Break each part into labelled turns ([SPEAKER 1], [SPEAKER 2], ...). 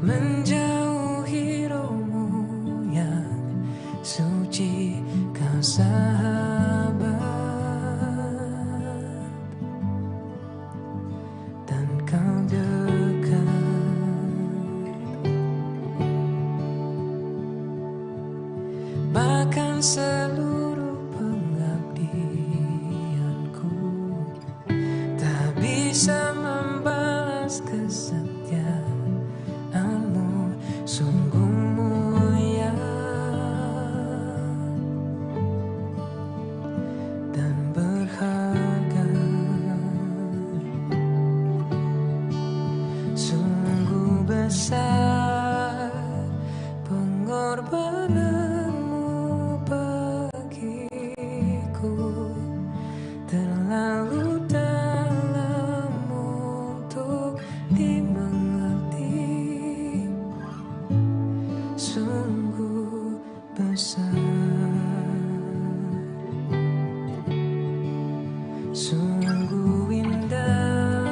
[SPEAKER 1] menjauhi rohmu yang suci, kau sahabat, dan kau dekat. Bahkan seluruh pengabdianku tak bisa membalas kesetiaanmu, sungguh mulia dan berharga. Sungguh besar pengorbananmu bagiku, terlalu dalam untuk dimengerti. Sungguh besar, sungguh indah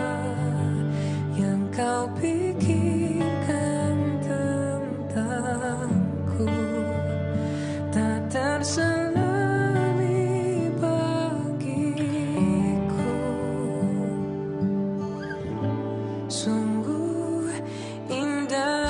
[SPEAKER 1] yang kau pikirkan tentangku, tak terselami bagiku. Sungguh indah.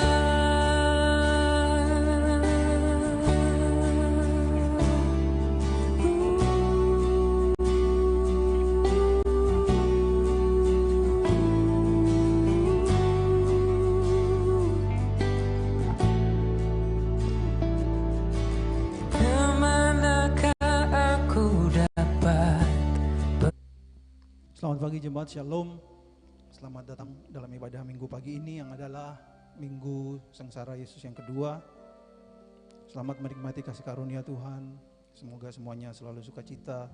[SPEAKER 1] Kemanakah aku dapat?
[SPEAKER 2] Selamat pagi jemaat Shalom. Selamat datang dalam ibadah minggu pagi ini yang adalah Minggu Sengsara Yesus yang kedua. Selamat menikmati kasih karunia Tuhan. Semoga semuanya selalu sukacita,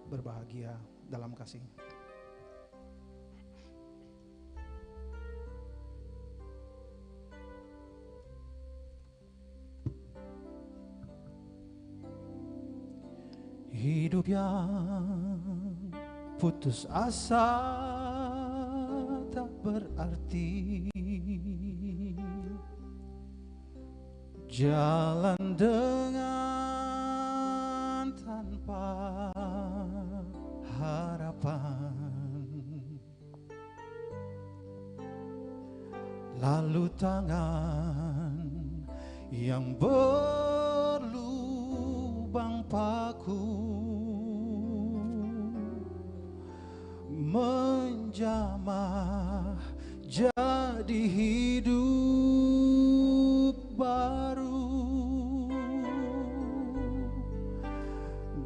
[SPEAKER 2] berbahagia dalam kasih. Hidup yang putus asa tak berarti, jalan dengan tanpa harapan, lalu tangan yang berlubang paku menjamah jadi hidup baru,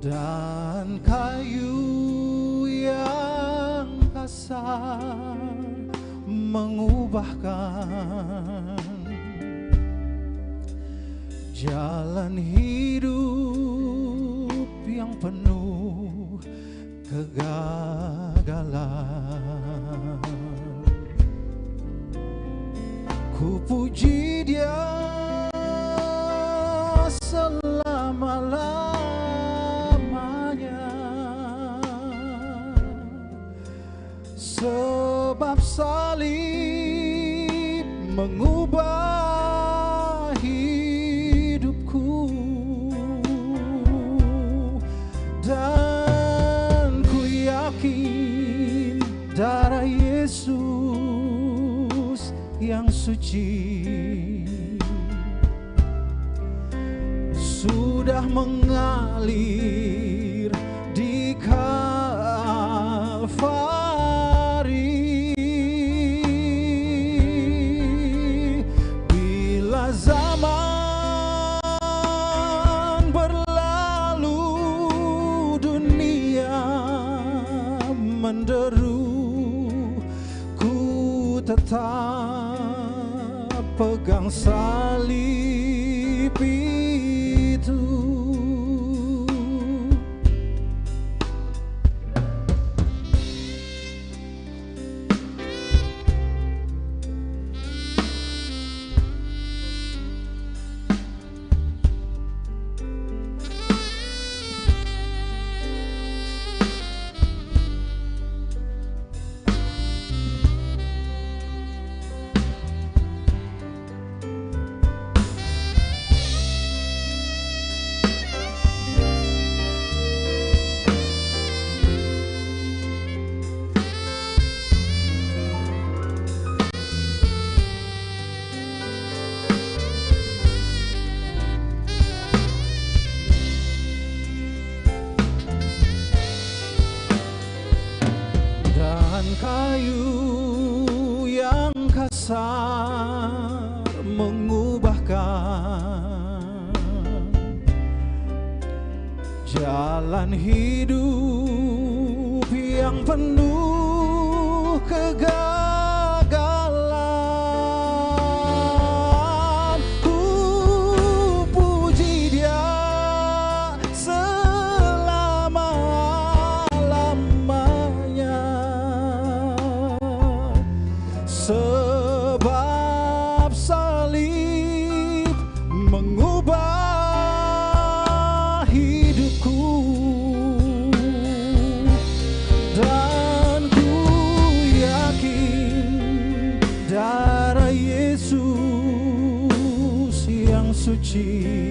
[SPEAKER 2] dan kayu yang kasar mengubahkan jalan hidup yang penuh kegagalan. Ku puji Dia selama-lamanya, sebab salib mengubah hidupku, dan ku yakin darah Yesus yang suci sudah mengalir di Kalvari. Bila zaman berlalu, dunia menderu, ku tetap pegang salib itu. bahkan jalan hidup yang penuh kegagalan. Ku puji Dia selama-lamanya, sebab salib mengubah hidupku, dan ku yakin darah Yesus yang suci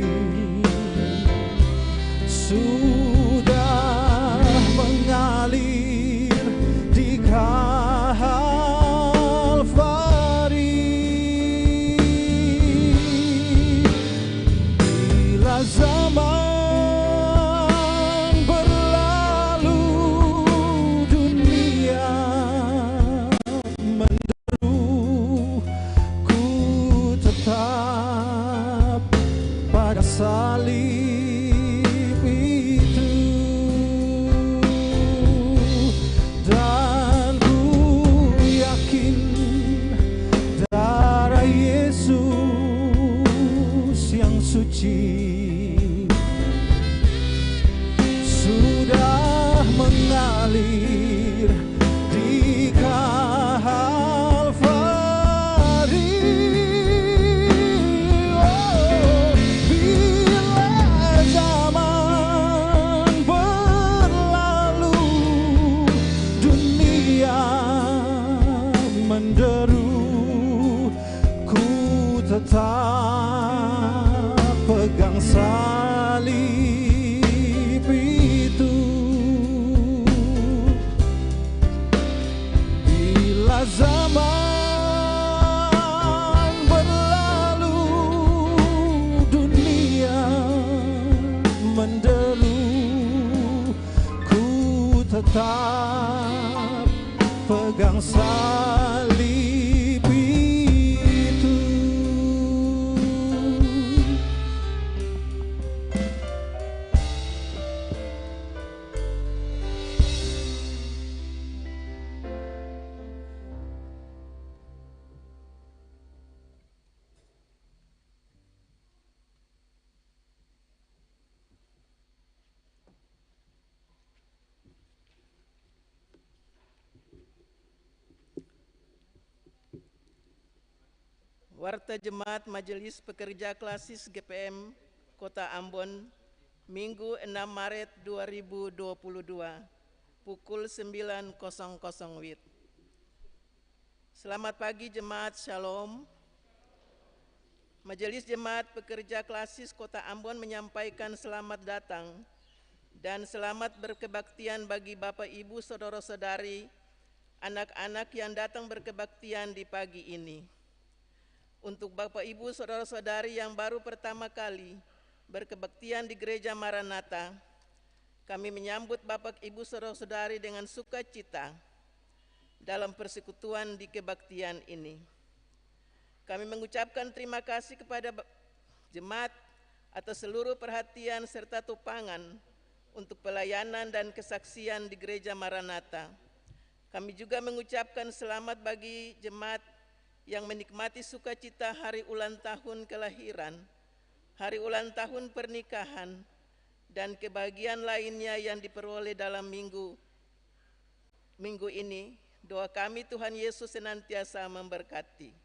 [SPEAKER 2] sudah mengalir di Kalvari. Bila zaman berlalu, dunia menderu, ku tetap pada salib itu, dan ku yakin darah Yesus yang suci sudah mengalir di Kalvari. Oh, bila zaman berlalu, dunia menderu, ku tetap pegang salib itu. Bila zaman berlalu, dunia menderu, ku tetap pegang salib itu.
[SPEAKER 3] Warta Jemaat Majelis Pekerja Klasis GPM Kota Ambon, Minggu 6 Maret 2022, pukul 9.00 WIB. Selamat pagi Jemaat Shalom. Majelis Jemaat Pekerja Klasis Kota Ambon menyampaikan selamat datang dan selamat berkebaktian bagi Bapak Ibu Saudara-saudari, anak-anak yang datang berkebaktian di pagi ini. Untuk Bapak Ibu Saudara-saudari yang baru pertama kali berkebaktian di Gereja Maranatha, kami menyambut Bapak Ibu Saudara-saudari dengan sukacita dalam persekutuan di kebaktian ini. Kami mengucapkan terima kasih kepada jemaat atas seluruh perhatian serta tupangan untuk pelayanan dan kesaksian di Gereja Maranatha. Kami juga mengucapkan selamat bagi jemaat yang menikmati sukacita hari ulang tahun kelahiran, hari ulang tahun pernikahan, dan kebahagiaan lainnya yang diperoleh dalam minggu ini. Doa kami Tuhan Yesus senantiasa memberkati.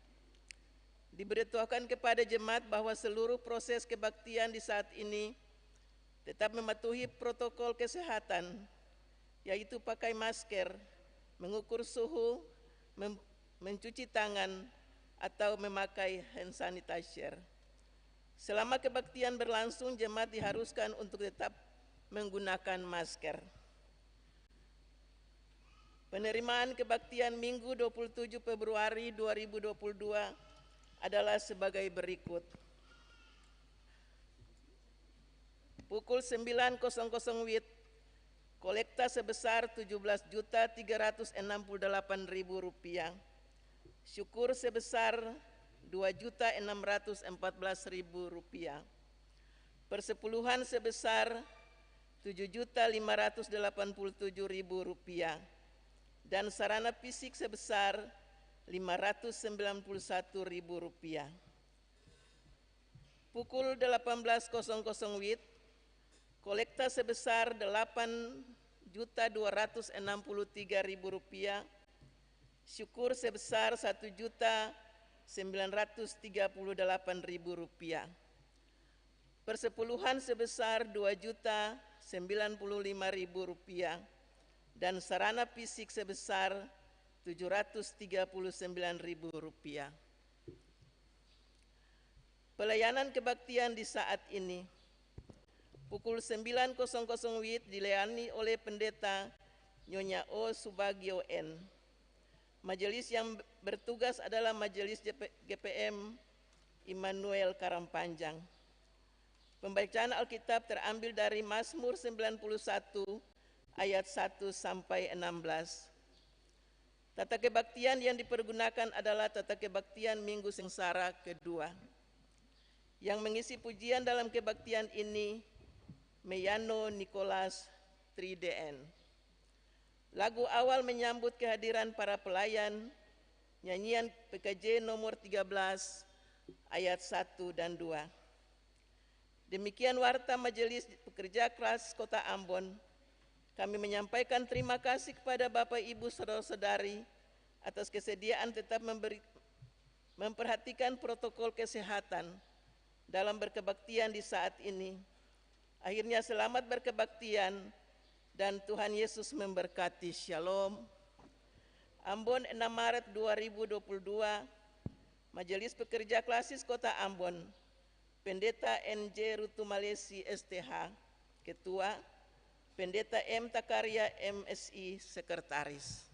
[SPEAKER 3] Diberitahukan kepada jemaat bahwa seluruh proses kebaktian di saat ini tetap mematuhi protokol kesehatan, yaitu pakai masker, mengukur suhu, mencuci tangan, atau memakai hand sanitizer. Selama kebaktian berlangsung, jemaat diharuskan untuk tetap menggunakan masker. Penerimaan kebaktian Minggu 27 Februari 2022 adalah sebagai berikut. Pukul 9.00 WIB, kolekta sebesar Rp17.368.000, syukur sebesar Rp2.614.000. Persepuluhan sebesar Rp7.587.000 dan sarana fisik sebesar Rp591.000. Pukul 18.00 WIB, kolekta sebesar Rp8.263.000, syukur sebesar Rp1.938.000, persepuluhan sebesar Rp2.095.000 dan sarana fisik sebesar Rp739.000. Pelayanan kebaktian di saat ini. Pukul 9.00 WIB dilayani oleh Pendeta Nyonya O. Subagio N. Majelis yang bertugas adalah Majelis GPM Immanuel Karangpanjang. Pembacaan Alkitab terambil dari Mazmur 91 ayat 1 sampai 16. Tata kebaktian yang dipergunakan adalah tata kebaktian Minggu Sengsara kedua. Yang mengisi pujian dalam kebaktian ini Meyano Nicholas 3DN. Lagu awal menyambut kehadiran para pelayan, nyanyian PKJ nomor 13 ayat 1 dan 2. Demikian warta Majelis Pekerja Keras Kota Ambon. Kami menyampaikan terima kasih kepada Bapak Ibu Saudara-saudari atas kesediaan tetap memperhatikan protokol kesehatan dalam berkebaktian di saat ini. Akhirnya selamat berkebaktian dan Tuhan Yesus memberkati. Shalom. Ambon 6 Maret 2022, Majelis Pekerja Klasis Kota Ambon, Pendeta NJ Rutumalesi STH, Ketua, Pendeta M. Takaria MSI, Sekretaris.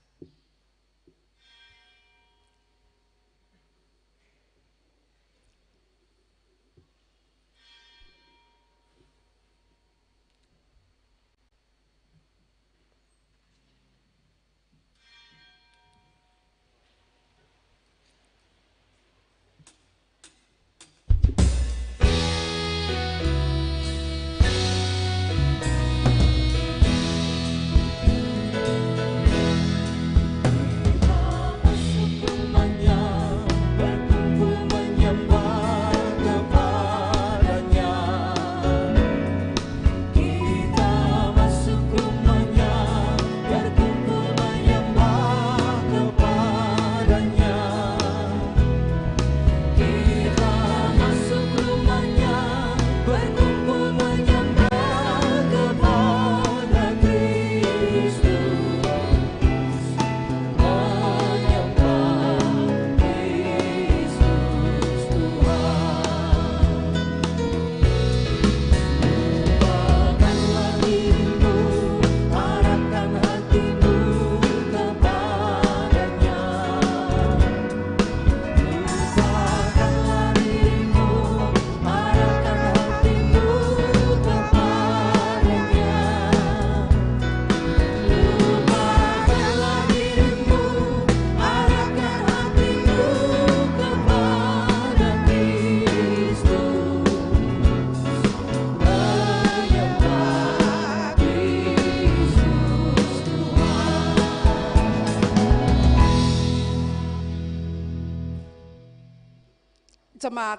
[SPEAKER 4] Jemaat,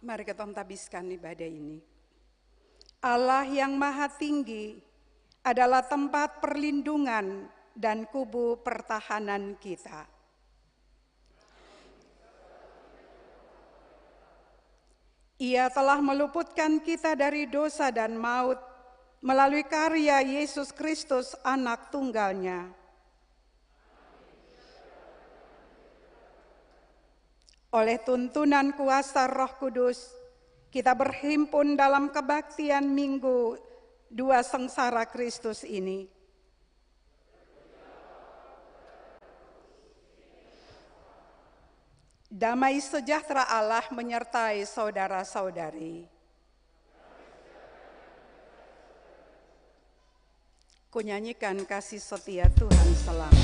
[SPEAKER 4] mari kita tabiskan ibadah ini. Allah yang maha tinggi adalah tempat perlindungan dan kubu pertahanan kita. Ia telah meluputkan kita dari dosa dan maut melalui karya Yesus Kristus anak tunggalnya. Oleh tuntunan kuasa Roh Kudus, kita berhimpun dalam kebaktian Minggu 2 Sengsara Kristus ini. Damai sejahtera Allah menyertai saudara-saudari. Kunyanyikan kasih setia Tuhan selalu.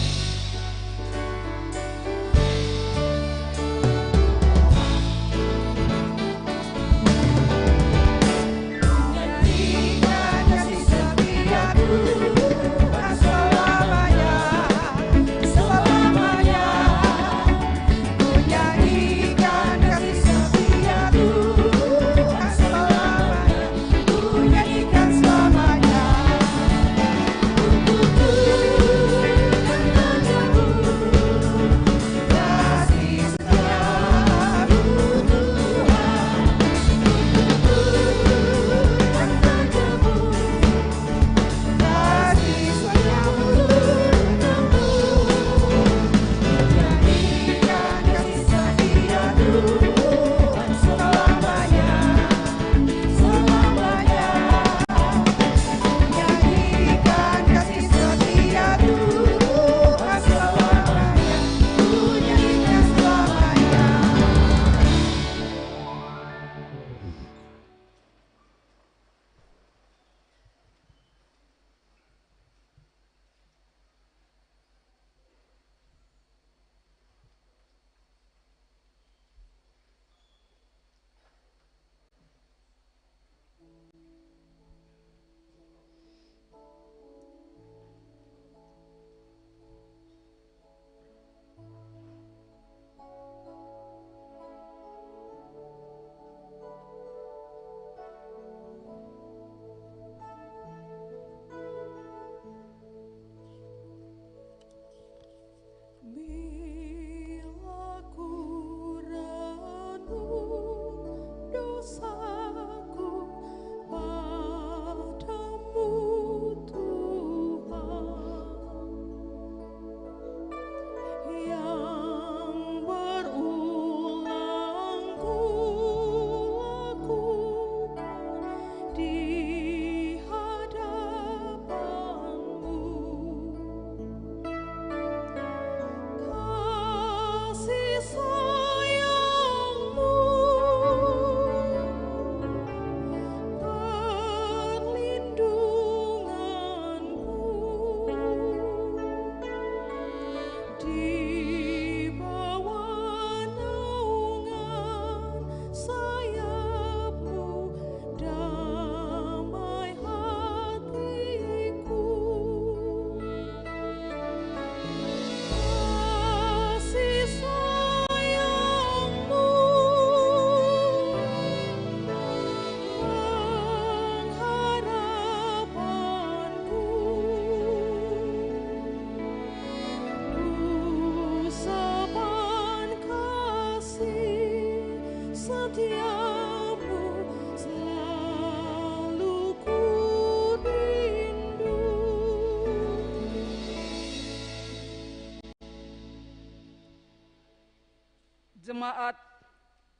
[SPEAKER 5] Jemaat,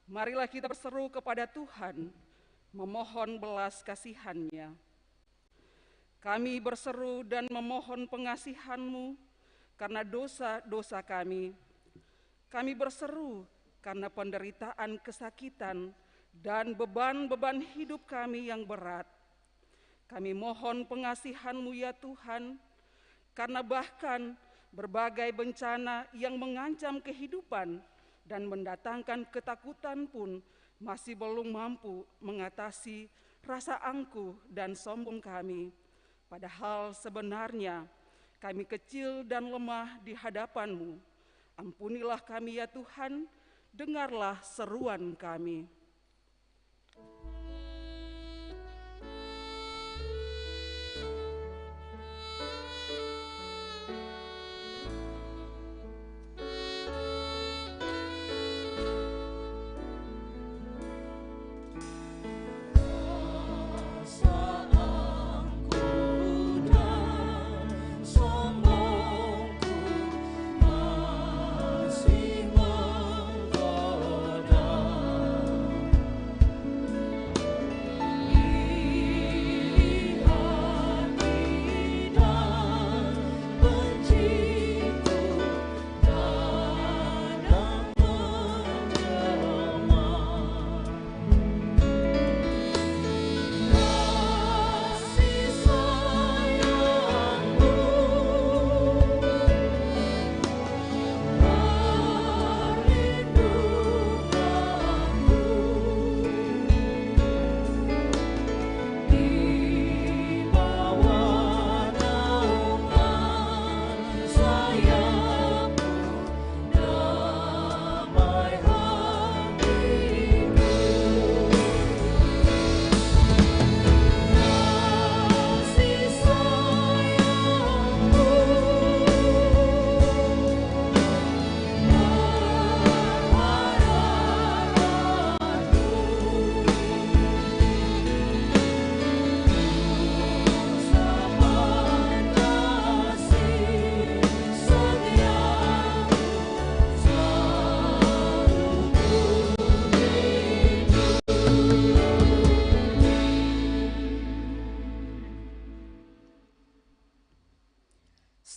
[SPEAKER 5] marilah kita berseru kepada Tuhan, memohon belas kasihan-Nya. Kami berseru dan memohon pengasihan-Mu karena dosa-dosa kami. Kami berseru karena penderitaan, kesakitan, dan beban-beban hidup kami yang berat. Kami mohon pengasihan-Mu ya Tuhan, karena bahkan berbagai bencana yang mengancam kehidupan dan mendatangkan ketakutan pun masih belum mampu mengatasi rasa angkuh dan sombong kami. Padahal sebenarnya kami kecil dan lemah di hadapan-Mu. Ampunilah kami ya Tuhan, dengarlah seruan kami.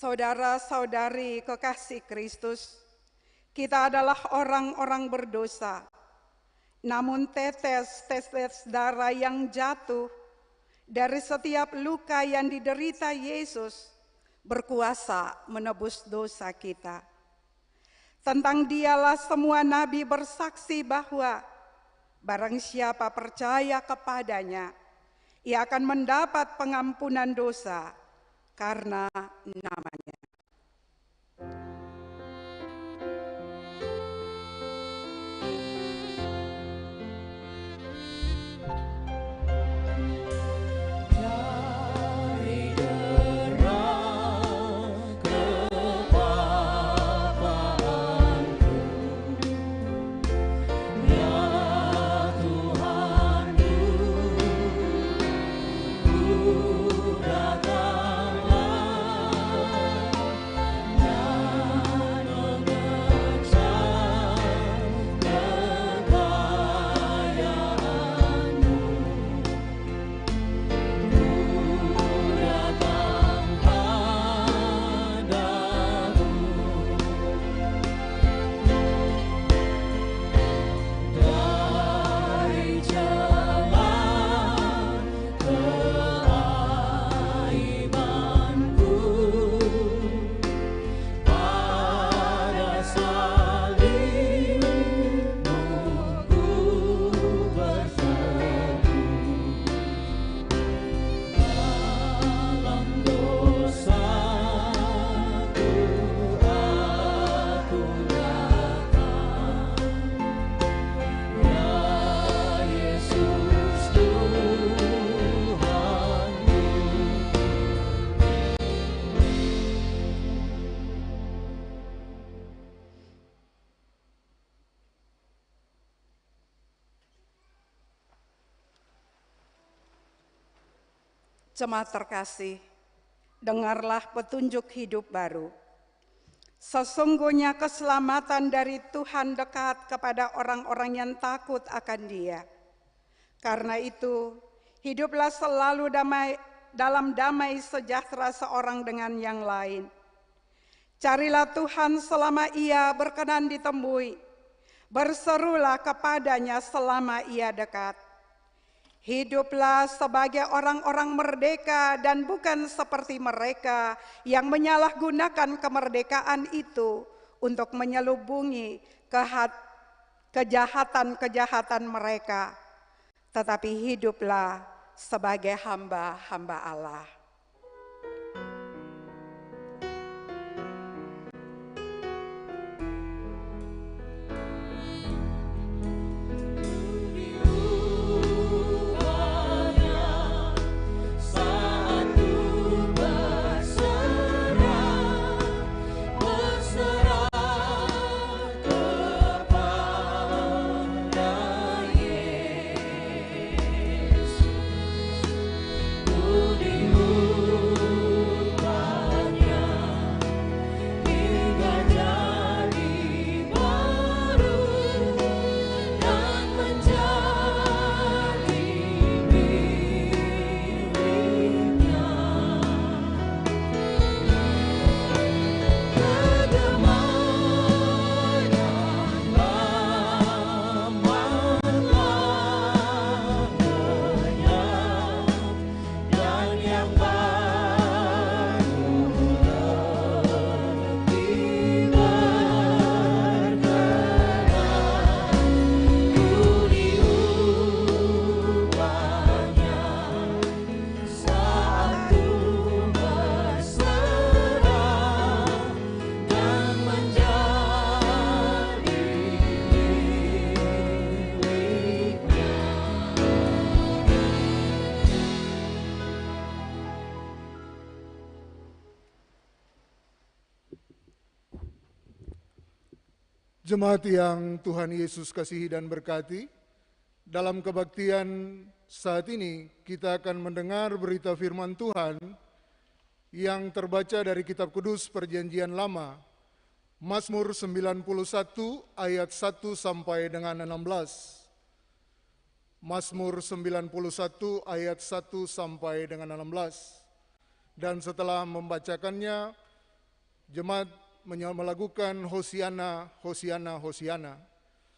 [SPEAKER 4] Saudara-saudari kekasih Kristus, kita adalah orang-orang berdosa. Namun tetes-tetes darah yang jatuh dari setiap luka yang diderita Yesus berkuasa menebus dosa kita. Tentang Dialah semua nabi bersaksi bahwa barang siapa percaya kepadanya, ia akan mendapat pengampunan dosa karena namanya. Jemaat terkasih, dengarlah petunjuk hidup baru. Sesungguhnya keselamatan dari Tuhan dekat kepada orang-orang yang takut akan Dia. Karena itu, hiduplah selalu dalam damai sejahtera seorang dengan yang lain. Carilah Tuhan selama Ia berkenan ditemui. Berserulah kepadanya selama Ia dekat. Hiduplah sebagai orang-orang merdeka dan bukan seperti mereka yang menyalahgunakan kemerdekaan itu untuk menyelubungi kejahatan-kejahatan mereka. Tetapi hiduplah sebagai hamba-hamba Allah.
[SPEAKER 6] Jemaat yang Tuhan Yesus kasihi dan berkati, dalam kebaktian saat ini kita akan mendengar berita firman Tuhan yang terbaca dari kitab kudus Perjanjian Lama, Mazmur 91 ayat 1 sampai dengan 16. Mazmur 91 ayat 1 sampai dengan 16. Dan setelah membacakannya, jemaat melakukan Hosiana, Hosiana, Hosiana.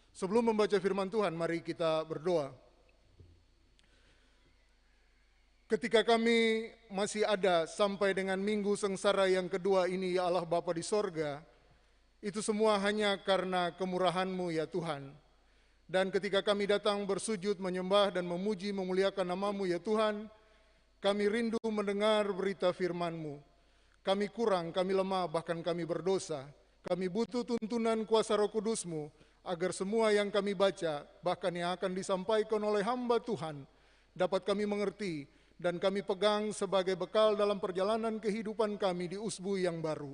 [SPEAKER 6] Sebelum membaca firman Tuhan, mari kita berdoa. Ketika kami masih ada sampai dengan minggu sengsara yang kedua ini, ya Allah Bapa di sorga, itu semua hanya karena kemurahan-Mu ya Tuhan. Dan ketika kami datang bersujud, menyembah dan memuji, memuliakan nama-Mu ya Tuhan, kami rindu mendengar berita firman-Mu. Kami kurang, kami lemah, bahkan kami berdosa. Kami butuh tuntunan kuasa Roh Kudus-Mu, agar semua yang kami baca, bahkan yang akan disampaikan oleh hamba Tuhan, dapat kami mengerti dan kami pegang sebagai bekal dalam perjalanan kehidupan kami di usbu yang baru.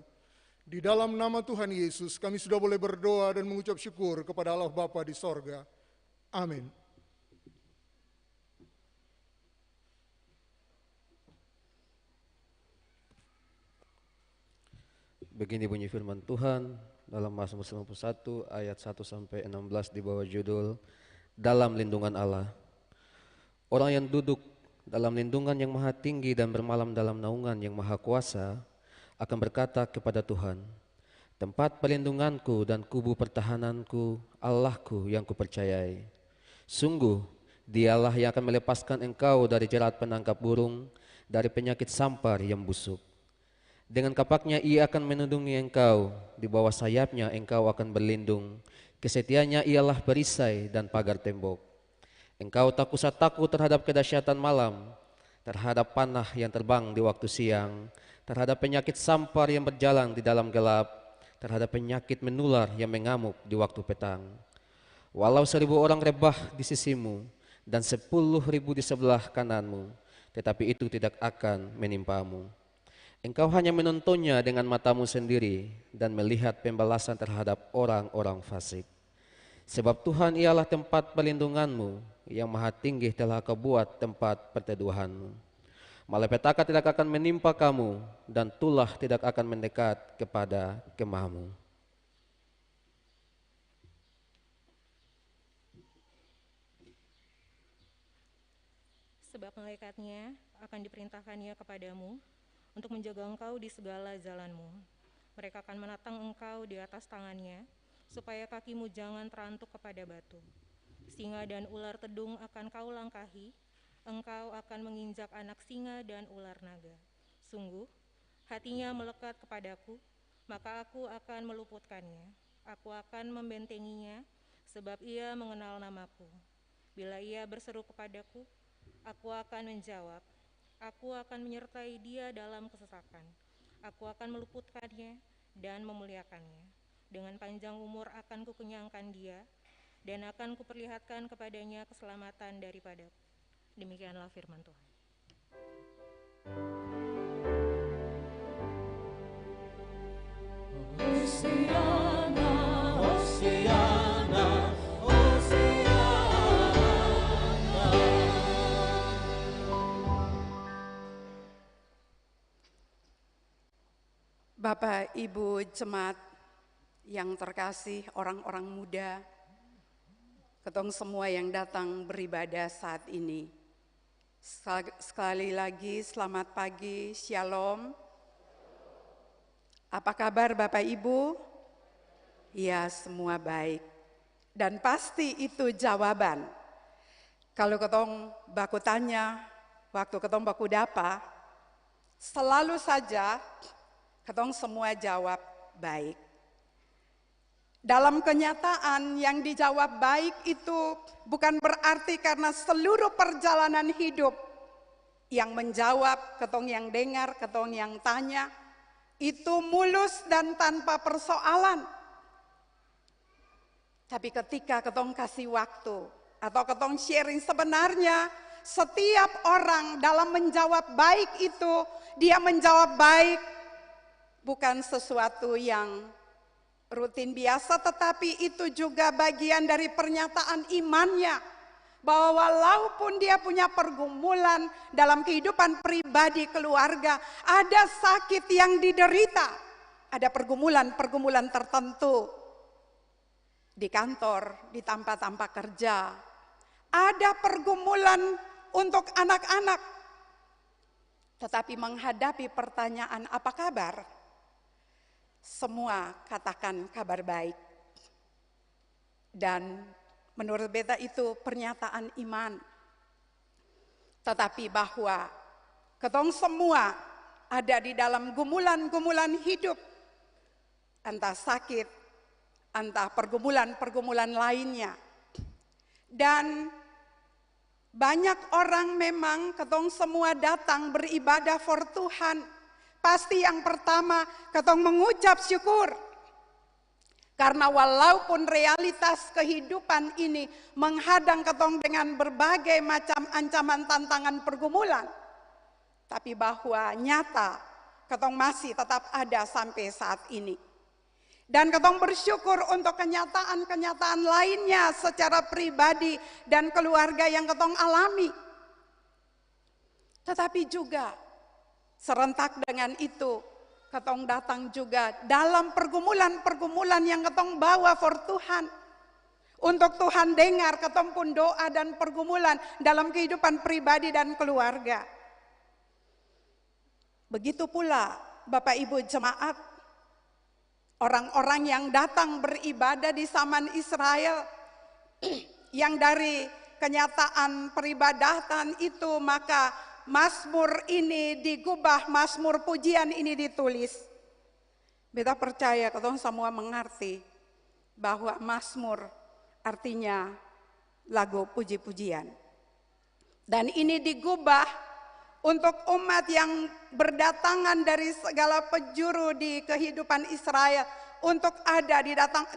[SPEAKER 6] Di dalam nama Tuhan Yesus, kami sudah boleh berdoa dan mengucap syukur kepada Allah Bapa di sorga. Amin.
[SPEAKER 7] Begini bunyi firman Tuhan dalam Mazmur 91 ayat 1 sampai 16 di bawah judul Dalam Lindungan Allah. Orang yang duduk dalam lindungan yang maha tinggi dan bermalam dalam naungan yang maha kuasa akan berkata kepada Tuhan, tempat perlindunganku dan kubu pertahananku, Allahku yang kupercayai. Sungguh, Dialah yang akan melepaskan engkau dari jerat penangkap burung, dari penyakit sampar yang busuk. Dengan kapaknya Ia akan melindungi engkau, di bawah sayapnya engkau akan berlindung. Kesetiaannya ialah perisai dan pagar tembok. Engkau tak usah takut terhadap kedahsyatan malam, terhadap panah yang terbang di waktu siang, terhadap penyakit sampar yang berjalan di dalam gelap, terhadap penyakit menular yang mengamuk di waktu petang. Walau 1000 orang rebah di sisimu dan 10.000 di sebelah kananmu, tetapi itu tidak akan menimpamu. Engkau hanya menontonnya dengan matamu sendiri dan melihat pembalasan terhadap orang-orang fasik. Sebab Tuhan ialah tempat perlindunganmu, yang maha tinggi telah kau buat tempat perteduhanmu. malapetaka tidak akan menimpa kamu, dan tulah tidak akan mendekat kepada kemahmu.
[SPEAKER 8] Sebab malaikatnya akan diperintahkannya kepadamu untuk menjaga engkau di segala jalanmu. Mereka akan menatang engkau di atas tangannya, supaya kakimu jangan terantuk kepada batu. Singa dan ular tedung akan kau langkahi, engkau akan menginjak anak singa dan ular naga. Sungguh, hatinya melekat kepadaku, maka aku akan meluputkannya. Aku akan membentenginya, sebab ia mengenal namaku. Bila ia berseru kepadaku, aku akan menjawab. Aku akan menyertai dia dalam kesesakan. Aku akan meluputkannya dan memuliakannya. Dengan panjang umur akan kukenyangkan dia, dan akan kuperlihatkan kepadanya keselamatan daripadaku. Demikianlah firman Tuhan.
[SPEAKER 1] Hosiana, Hosiana,
[SPEAKER 4] Bapak, Ibu, jemaat yang terkasih, orang-orang muda, ketong semua yang datang beribadah saat ini. Sekali lagi selamat pagi, Shalom. Apa kabar Bapak Ibu? Ya, semua baik. Dan pasti itu jawaban. Kalau ketong baku tanya, waktu ketong baku dapa, selalu saja ketong semua jawab baik. Dalam kenyataan yang dijawab baik itu bukan berarti karena seluruh perjalanan hidup yang menjawab, ketong yang dengar, ketong yang tanya, itu mulus dan tanpa persoalan. Tapi ketika ketong kasih waktu atau ketong sharing, sebenarnya setiap orang dalam menjawab baik itu, dia menjawab baik bukan sesuatu yang rutin biasa, tetapi itu juga bagian dari pernyataan imannya, bahwa walaupun dia punya pergumulan dalam kehidupan pribadi keluarga, ada sakit yang diderita, ada pergumulan tertentu di kantor, di tempat-tempat kerja, ada pergumulan untuk anak-anak, tetapi menghadapi pertanyaan apa kabar, semua katakan kabar baik. Dan menurut beta itu pernyataan iman. Tetapi bahwa ketong semua ada di dalam gumulan-gumulan hidup, entah sakit, entah pergumulan-pergumulan lainnya. Dan banyak orang memang ketong semua datang beribadah for Tuhan. Pasti yang pertama ketong mengucap syukur. Karena walaupun realitas kehidupan ini menghadang ketong dengan berbagai macam ancaman, tantangan, pergumulan, tapi bahwa nyata ketong masih tetap ada sampai saat ini. Dan ketong bersyukur untuk kenyataan-kenyataan lainnya secara pribadi dan keluarga yang ketong alami. Tetapi juga serentak dengan itu, ketong datang juga dalam pergumulan-pergumulan yang ketong bawa for Tuhan. Untuk Tuhan dengar, ketong pun doa dan pergumulan dalam kehidupan pribadi dan keluarga. Begitu pula Bapak Ibu jemaat, orang-orang yang datang beribadah di zaman Israel, yang dari kenyataan peribadatan itu maka Mazmur ini digubah, Mazmur pujian ini ditulis. Beta percaya ketong semua mengerti bahwa Mazmur artinya lagu puji-pujian. Dan ini digubah untuk umat yang berdatangan dari segala penjuru di kehidupan Israel untuk ada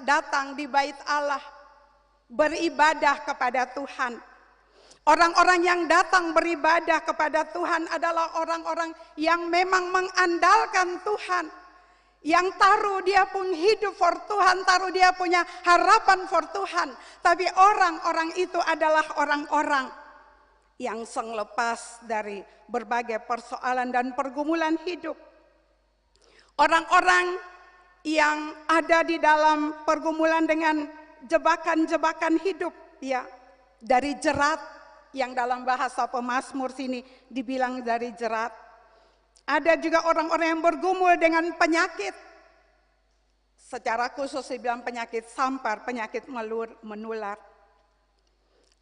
[SPEAKER 4] datang di bait Allah, beribadah kepada Tuhan. Orang-orang yang datang beribadah kepada Tuhan adalah orang-orang yang memang mengandalkan Tuhan, yang taruh dia pun hidup for Tuhan, taruh dia punya harapan for Tuhan. Tapi orang-orang itu adalah orang-orang yang lepas dari berbagai persoalan dan pergumulan hidup. Orang-orang yang ada di dalam pergumulan dengan jebakan-jebakan hidup, ya, dari jerat yang dalam bahasa pemazmur sini dibilang dari jerat. Ada juga orang-orang yang bergumul dengan penyakit. Secara khusus dibilang penyakit sampar, penyakit menular.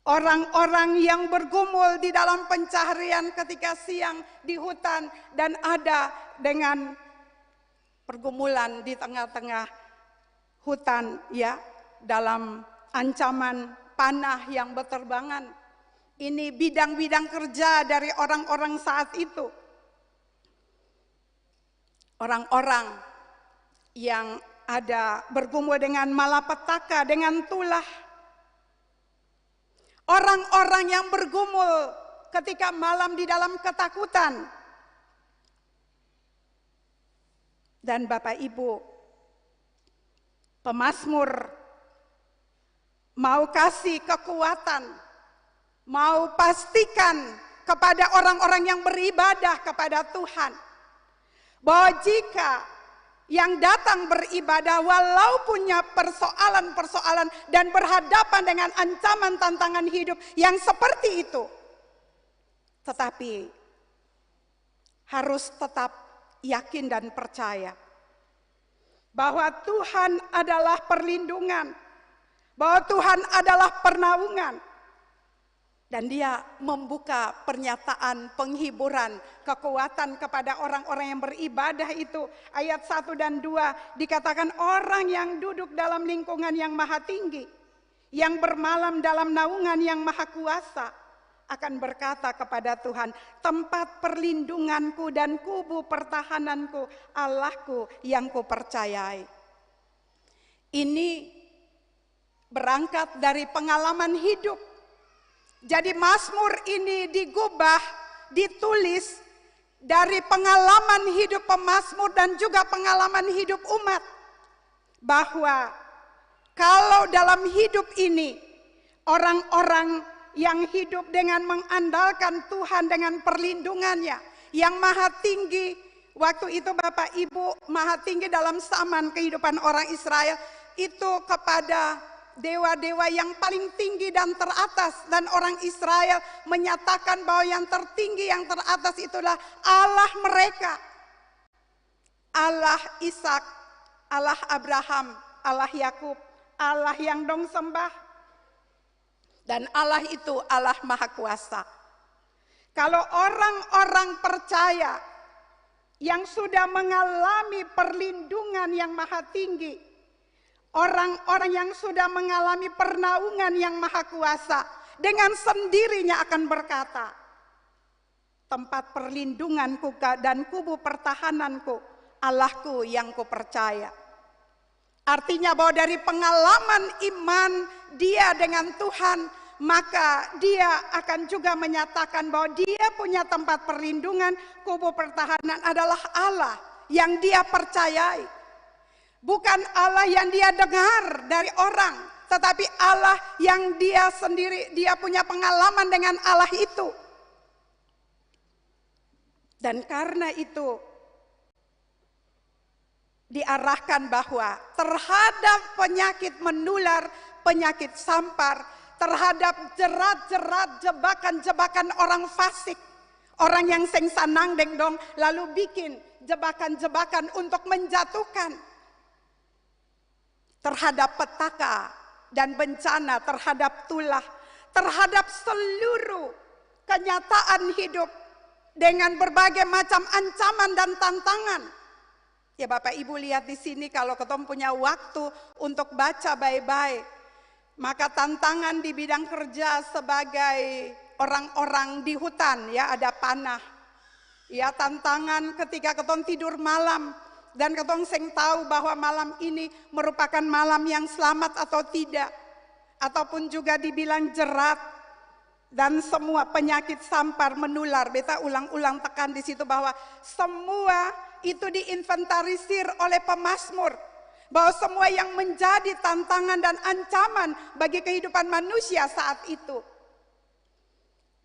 [SPEAKER 4] Orang-orang yang bergumul di dalam pencaharian ketika siang di hutan dan ada dengan pergumulan di tengah-tengah hutan, ya, dalam ancaman panah yang berterbangan. Ini bidang-bidang kerja dari orang-orang saat itu. Orang-orang yang ada bergumul dengan malapetaka, dengan tulah. Orang-orang yang bergumul ketika malam di dalam ketakutan. Dan Bapak Ibu, pemazmur mau kasih kekuatan, mau pastikan kepada orang-orang yang beribadah kepada Tuhan, bahwa jika yang datang beribadah walau punya persoalan-persoalan dan berhadapan dengan ancaman tantangan hidup yang seperti itu, tetapi harus tetap yakin dan percaya bahwa Tuhan adalah perlindungan, bahwa Tuhan adalah pernaungan. Dan dia membuka pernyataan penghiburan, kekuatan kepada orang-orang yang beribadah itu. Ayat 1 dan 2 dikatakan orang yang duduk dalam lingkungan yang maha tinggi, yang bermalam dalam naungan yang maha kuasa, akan berkata kepada Tuhan, tempat perlindunganku dan kubu pertahananku, Allahku yang kupercayai. Ini berangkat dari pengalaman hidup. Jadi Mazmur ini digubah, ditulis dari pengalaman hidup pemazmur dan juga pengalaman hidup umat. Bahwa kalau dalam hidup ini orang-orang yang hidup dengan mengandalkan Tuhan dengan perlindungannya yang maha tinggi. Waktu itu Bapak Ibu, maha tinggi dalam zaman kehidupan orang Israel itu kepada dewa-dewa yang paling tinggi dan teratas, dan orang Israel menyatakan bahwa yang tertinggi, yang teratas itulah Allah mereka. Allah Ishak, Allah Abraham, Allah Yakub, Allah yang dong sembah. Dan Allah itu Allah Maha Kuasa. Kalau orang-orang percaya yang sudah mengalami perlindungan yang maha tinggi, orang-orang yang sudah mengalami pernaungan yang maha kuasa, dengan sendirinya akan berkata, tempat perlindunganku dan kubu pertahananku, Allahku yang kupercaya. Artinya bahwa dari pengalaman iman dia dengan Tuhan, maka dia akan juga menyatakan bahwa dia punya tempat perlindungan, kubu pertahanan adalah Allah yang dia percayai. Bukan Allah yang dia dengar dari orang, tetapi Allah yang dia sendiri, dia punya pengalaman dengan Allah itu. Dan karena itu diarahkan bahwa terhadap penyakit menular, penyakit sampar, terhadap jerat-jerat, jebakan-jebakan orang fasik, orang yang sengsanang dengdong, lalu bikin jebakan-jebakan untuk menjatuhkan, terhadap petaka dan bencana, terhadap tulah, terhadap seluruh kenyataan hidup dengan berbagai macam ancaman dan tantangan. Ya Bapak Ibu lihat di sini, kalau ketemu punya waktu untuk baca baik-baik, maka tantangan di bidang kerja sebagai orang-orang di hutan, ya ada panah. Ya tantangan ketika ketemu tidur malam, dan ketong seng tahu bahwa malam ini merupakan malam yang selamat atau tidak, ataupun juga dibilang jerat dan semua penyakit sampar menular. Beta ulang-ulang tekan di situ bahwa semua itu diinventarisir oleh pemazmur, bahwa semua yang menjadi tantangan dan ancaman bagi kehidupan manusia saat itu.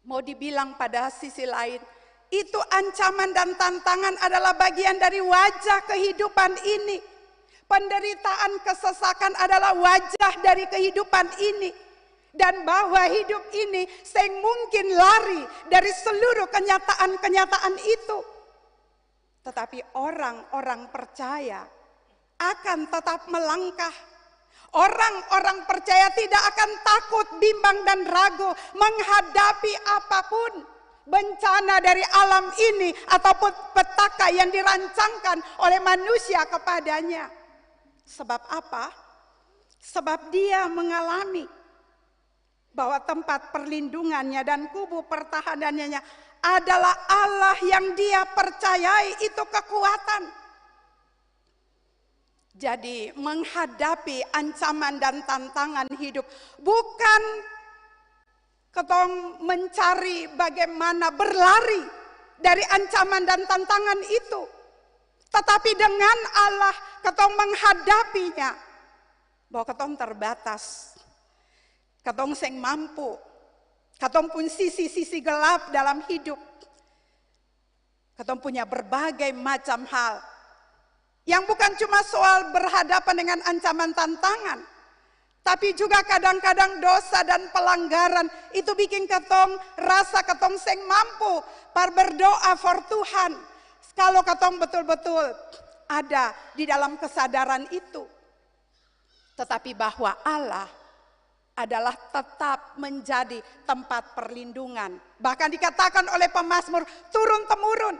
[SPEAKER 4] Mau dibilang pada sisi lain, itu ancaman dan tantangan adalah bagian dari wajah kehidupan ini. Penderitaan, kesesakan adalah wajah dari kehidupan ini. Dan bahwa hidup ini sehingga mungkin lari dari seluruh kenyataan-kenyataan itu. Tetapi orang-orang percaya akan tetap melangkah. Orang-orang percaya tidak akan takut, bimbang dan ragu menghadapi apapun bencana dari alam ini ataupun petaka yang dirancangkan oleh manusia kepadanya. Sebab apa? Sebab dia mengalami bahwa tempat perlindungannya dan kubu pertahanannya adalah Allah yang dia percayai, itu kekuatan. Jadi menghadapi ancaman dan tantangan hidup bukan ketong mencari bagaimana berlari dari ancaman dan tantangan itu. Tetapi dengan Allah ketong menghadapinya. Bahwa ketong terbatas. Ketong seng mampu. Ketong pun sisi-sisi gelap dalam hidup. Ketong punya berbagai macam hal. Yang bukan cuma soal berhadapan dengan ancaman tantangan. Tapi juga kadang-kadang dosa dan pelanggaran itu bikin ketong rasa ketong seng mampu par berdoa for Tuhan. Kalau ketong betul-betul ada di dalam kesadaran itu. Tetapi bahwa Allah adalah tetap menjadi tempat perlindungan. Bahkan dikatakan oleh pemazmur turun-temurun.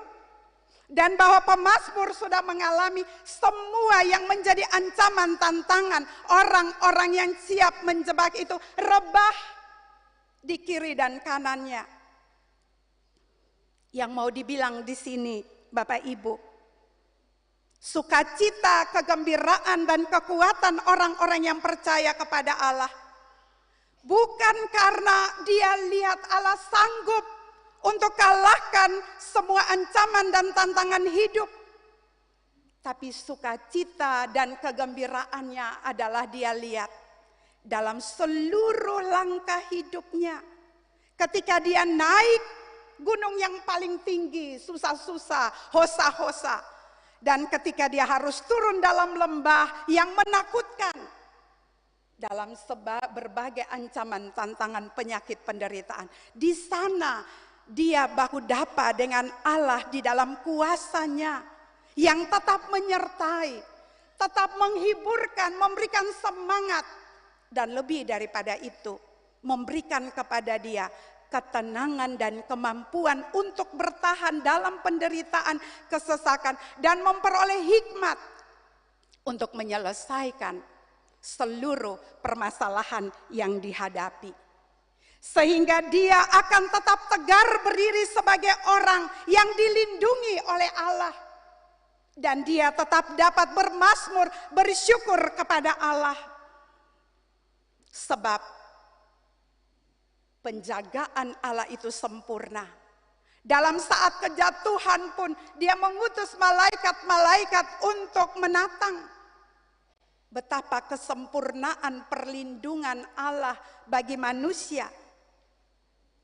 [SPEAKER 4] Dan bahwa pemazmur sudah mengalami semua yang menjadi ancaman tantangan. Orang-orang yang siap menjebak itu rebah di kiri dan kanannya. Yang mau dibilang di sini Bapak Ibu, sukacita, kegembiraan dan kekuatan orang-orang yang percaya kepada Allah bukan karena dia lihat Allah sanggup untuk kalahkan semua ancaman dan tantangan hidup. Tapi sukacita dan kegembiraannya adalah dia lihat dalam seluruh langkah hidupnya. Ketika dia naik gunung yang paling tinggi, susah-susah, hosa-hosa. Dan ketika dia harus turun dalam lembah yang menakutkan. Dalam berbagai ancaman, tantangan, penyakit, penderitaan. Di sana dia baku dapa dengan Allah di dalam kuasanya yang tetap menyertai, tetap menghiburkan, memberikan semangat, dan lebih daripada itu memberikan kepada dia ketenangan dan kemampuan untuk bertahan dalam penderitaan, kesesakan, dan memperoleh hikmat untuk menyelesaikan seluruh permasalahan yang dihadapi. Sehingga dia akan tetap tegar berdiri sebagai orang yang dilindungi oleh Allah. Dan dia tetap dapat bermazmur, bersyukur kepada Allah. Sebab penjagaan Allah itu sempurna. Dalam saat kejatuhan pun dia mengutus malaikat-malaikat untuk menatang. Betapa kesempurnaan perlindungan Allah bagi manusia.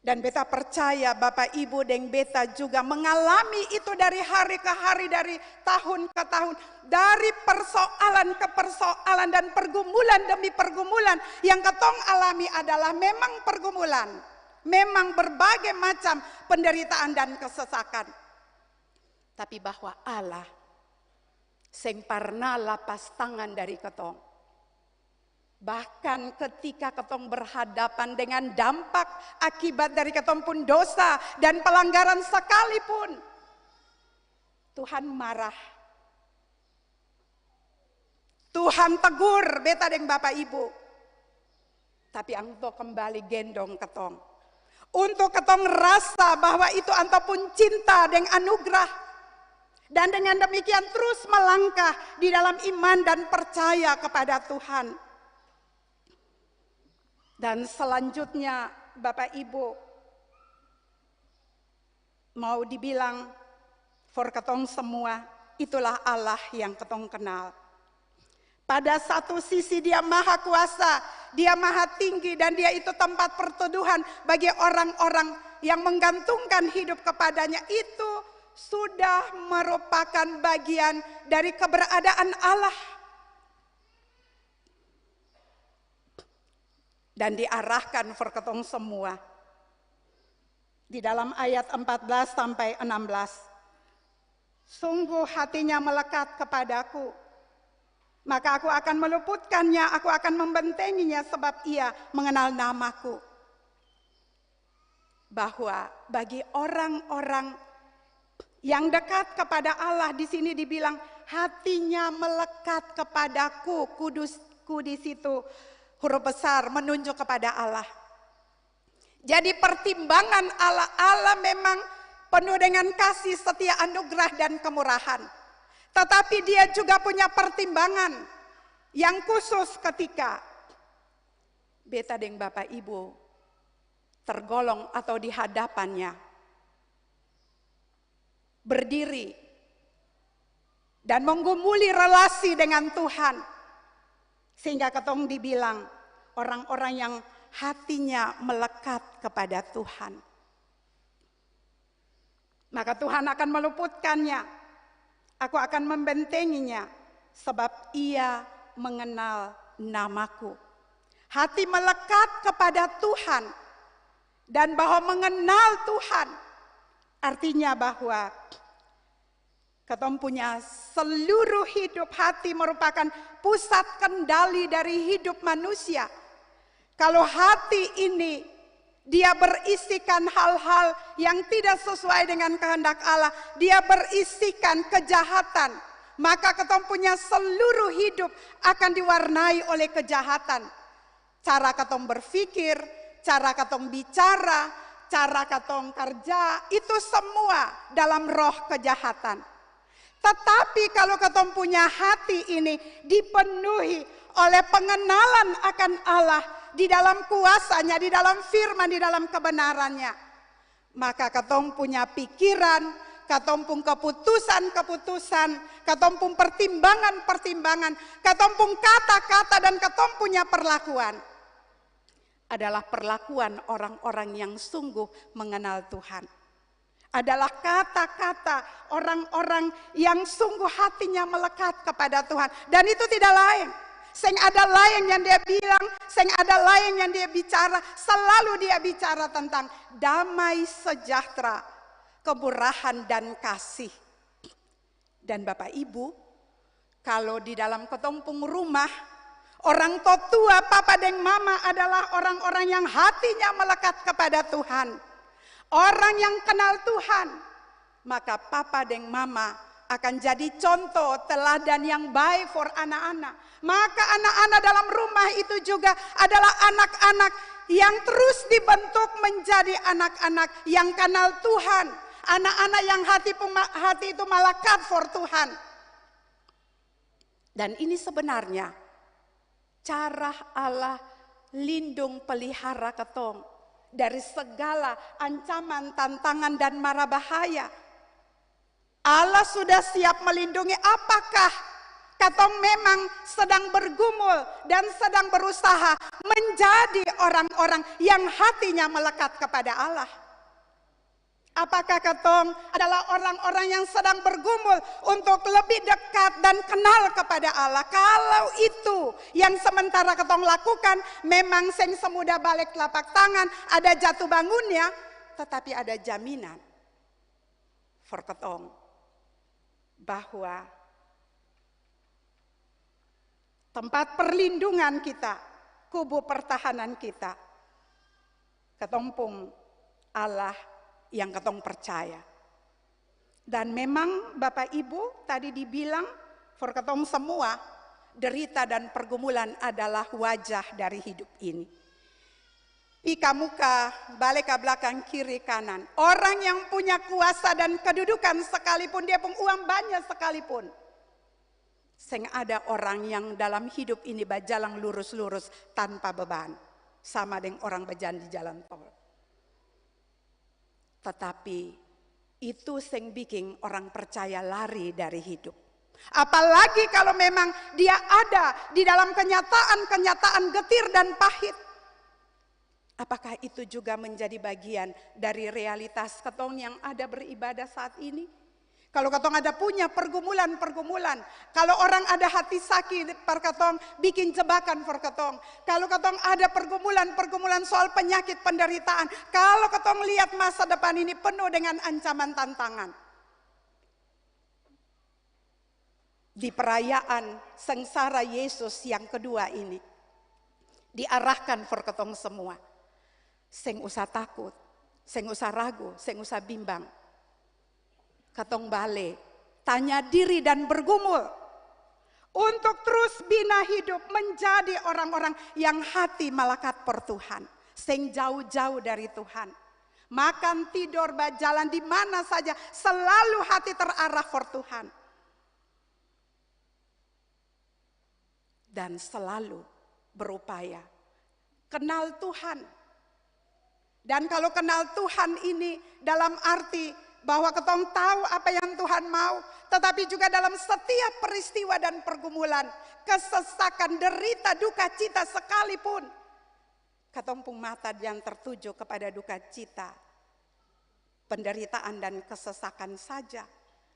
[SPEAKER 4] Dan beta percaya Bapak Ibu dan beta juga mengalami itu dari hari ke hari, dari tahun ke tahun. Dari persoalan ke persoalan dan pergumulan demi pergumulan. Yang ketong alami adalah memang pergumulan. Memang berbagai macam penderitaan dan kesesakan. Tapi bahwa Allah sing parna lapas tangan dari ketong. Bahkan ketika ketong berhadapan dengan dampak akibat dari ketong pun dosa dan pelanggaran sekalipun, Tuhan marah. Tuhan tegur beta dan Bapak Ibu. Tapi angto kembali gendong ketong. Untuk ketong rasa bahwa itu antapun cinta dan anugerah. Dan dengan demikian terus melangkah di dalam iman dan percaya kepada Tuhan. Dan selanjutnya Bapak Ibu, mau dibilang for ketong semua, itulah Allah yang ketong kenal. Pada satu sisi dia maha kuasa, dia maha tinggi, dan dia itu tempat perteduhan bagi orang-orang yang menggantungkan hidup kepadanya itu sudah merupakan bagian dari keberadaan Allah. Dan diarahkan for ketong semua. Di dalam ayat 14 sampai 16. Sungguh hatinya melekat kepadaku. Maka aku akan meluputkannya, aku akan membentenginya sebab ia mengenal namaku. Bahwa bagi orang-orang yang dekat kepada Allah, di sini dibilang hatinya melekat kepadaku, kudusku di situ huruf besar menunjuk kepada Allah. Jadi pertimbangan Allah memang penuh dengan kasih, setia, anugerah dan kemurahan. Tetapi dia juga punya pertimbangan yang khusus ketika beta dan Bapak Ibu tergolong atau di hadapannya berdiri dan menggumuli relasi dengan Tuhan, sehingga ketong dibilang orang-orang yang hatinya melekat kepada Tuhan. Maka Tuhan akan meluputkannya, aku akan membentenginya sebab ia mengenal namaku. Hati melekat kepada Tuhan dan bahwa mengenal Tuhan artinya bahwa ketong punya seluruh hidup. Hati merupakan pusat kendali dari hidup manusia. Kalau hati ini dia berisikan hal-hal yang tidak sesuai dengan kehendak Allah, dia berisikan kejahatan, maka ketong punya seluruh hidup akan diwarnai oleh kejahatan. Cara ketong berpikir, cara ketong bicara, cara ketong kerja, itu semua dalam roh kejahatan. Tetapi kalau ketong punya hati ini dipenuhi oleh pengenalan akan Allah, di dalam kuasanya, di dalam firman, di dalam kebenarannya, maka ketong punya pikiran, ketong pun keputusan-keputusan, ketong pun pertimbangan-pertimbangan, ketong pun kata-kata dan ketong punya perlakuan adalah perlakuan orang-orang yang sungguh mengenal Tuhan. Adalah kata-kata orang-orang yang sungguh hatinya melekat kepada Tuhan. Dan itu tidak lain. Seng ada lain yang dia bilang, seng ada lain yang dia bicara. Selalu dia bicara tentang damai sejahtera, kemurahan dan kasih. Dan Bapak Ibu, kalau di dalam ketumpung rumah, orang tua, papa dan mama adalah orang-orang yang hatinya melekat kepada Tuhan. Orang yang kenal Tuhan, maka papa dan mama akan jadi contoh teladan yang baik for anak-anak. Maka anak-anak dalam rumah itu juga adalah anak-anak yang terus dibentuk menjadi anak-anak yang kenal Tuhan. Anak-anak yang hati itu melekat for Tuhan. Dan ini sebenarnya cara Allah lindung pelihara ketong dari segala ancaman, tantangan dan mara bahaya. Allah sudah siap melindungi. Apakah ketong memang sedang bergumul dan sedang berusaha menjadi orang-orang yang hatinya melekat kepada Allah? Apakah ketong adalah orang-orang yang sedang bergumul untuk lebih dekat dan kenal kepada Allah? Kalau itu yang sementara ketong lakukan, memang seng semudah balik telapak tangan, ada jatuh bangunnya, tetapi ada jaminan for ketong bahwa tempat perlindungan kita, kubu pertahanan kita, ketompung Allah yang ketong percaya. Dan memang Bapak Ibu tadi dibilang, for ketong semua, derita dan pergumulan adalah wajah dari hidup ini. Ika muka, balik ke belakang, kiri kanan. Orang yang punya kuasa dan kedudukan sekalipun, dia pun uang banyak sekalipun, seng ada orang yang dalam hidup ini berjalan lurus-lurus tanpa beban. Sama dengan orang berjalan di jalan tol. Tetapi itu seng bikin orang percaya lari dari hidup. Apalagi kalau memang dia ada di dalam kenyataan-kenyataan getir dan pahit. Apakah itu juga menjadi bagian dari realitas ketong yang ada beribadah saat ini? Kalau ketong ada punya pergumulan-pergumulan, kalau orang ada hati sakit per ketong, bikin jebakan for ketong. Kalau ketong ada pergumulan-pergumulan soal penyakit penderitaan, kalau ketong lihat masa depan ini penuh dengan ancaman tantangan. Di perayaan sengsara Yesus yang kedua ini, diarahkan for ketong semua. Seng usah takut, seng usah ragu, seng usah bimbang. Ketong bale, tanya diri dan bergumul untuk terus bina hidup menjadi orang-orang yang hati malakat per Tuhan, sing jauh-jauh dari Tuhan. Makan, tidur, berjalan di mana saja, selalu hati terarah per Tuhan. Dan selalu berupaya kenal Tuhan. Dan kalau kenal Tuhan ini dalam arti bahwa ketong tahu apa yang Tuhan mau, tetapi juga dalam setiap peristiwa dan pergumulan, kesesakan, derita, duka cita sekalipun, ketong pun mata yang tertuju kepada duka cita, penderitaan dan kesesakan saja.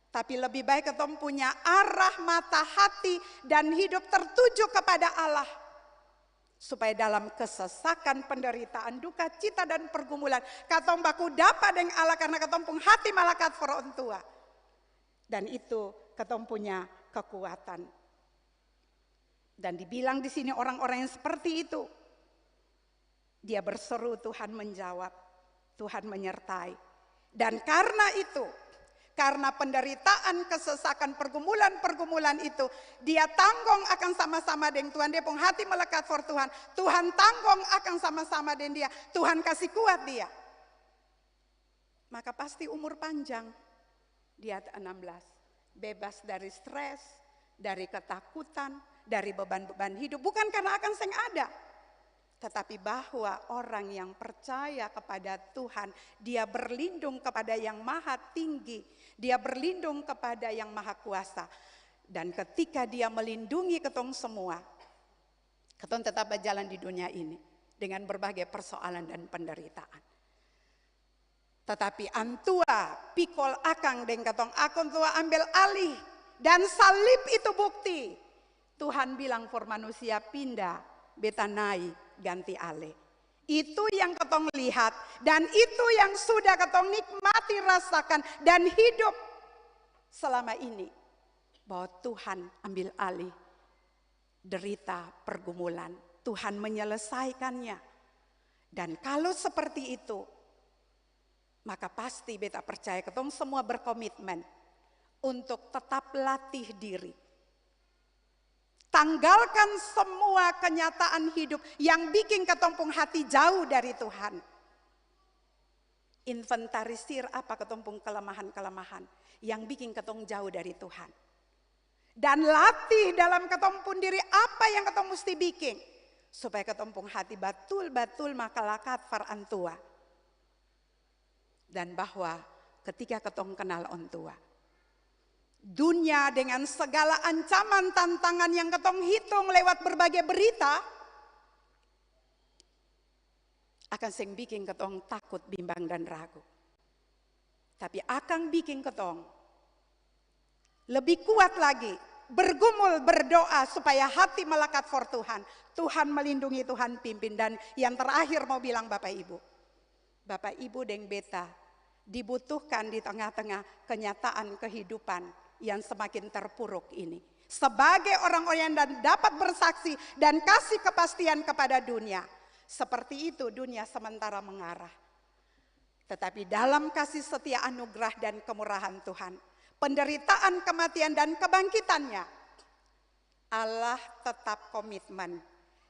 [SPEAKER 4] Tapi lebih baik ketong punya arah mata hati dan hidup tertuju kepada Allah. Supaya dalam kesesakan, penderitaan, duka cita dan pergumulan, katong baku dapat dengan Allah karena katong pun hati malakat for orang tua. Dan itu katong punya kekuatan. Dan dibilang di sini orang-orang yang seperti itu, dia berseru, Tuhan menjawab, Tuhan menyertai. Dan karena itu, karena penderitaan, kesesakan, pergumulan-pergumulan itu, dia tanggung akan sama-sama dengan Tuhan. Dia pun hati melekat for Tuhan. Tuhan tanggung akan sama-sama dengan dia. Tuhan kasih kuat dia. Maka pasti umur panjang. Dia 16. Bebas dari stres, dari ketakutan, dari beban-beban hidup. Bukan karena akan seng ada. Tetapi bahwa orang yang percaya kepada Tuhan, dia berlindung kepada yang maha tinggi, dia berlindung kepada yang maha kuasa. Dan ketika dia melindungi ketong semua, ketong tetap berjalan di dunia ini dengan berbagai persoalan dan penderitaan. Tetapi antua pikol akang deng ketong akon tua ambil alih, dan salib itu bukti. Tuhan bilang for manusia pindah, beta naik, ganti ale. Itu yang ketong lihat dan itu yang sudah ketong nikmati, rasakan dan hidup selama ini. Bahwa Tuhan ambil alih derita pergumulan. Tuhan menyelesaikannya. Dan kalau seperti itu, maka pasti beta percaya ketong semua berkomitmen untuk tetap latih diri. Tanggalkan semua kenyataan hidup yang bikin ketumpung hati jauh dari Tuhan. Inventarisir apa ketumpung kelemahan-kelemahan yang bikin ketong jauh dari Tuhan. Dan latih dalam ketumpung diri apa yang ketong mesti bikin. Supaya ketumpung hati betul-betul makalakat farantua. Dan bahwa ketika ketong kenal ontua, dunia dengan segala ancaman tantangan yang ketong hitung lewat berbagai berita akan sing bikin ketong takut, bimbang dan ragu. Tapi akan bikin ketong lebih kuat lagi, bergumul, berdoa supaya hati melekat for Tuhan. Tuhan melindungi, Tuhan pimpin. Dan yang terakhir mau bilang Bapak Ibu. Bapak Ibu deng beta dibutuhkan di tengah-tengah kenyataan kehidupan yang semakin terpuruk ini. Sebagai orang-orang yang dapat bersaksi dan kasih kepastian kepada dunia. Seperti itu dunia sementara mengarah. Tetapi dalam kasih setia anugerah dan kemurahan Tuhan, penderitaan, kematian dan kebangkitannya, Allah tetap komitmen.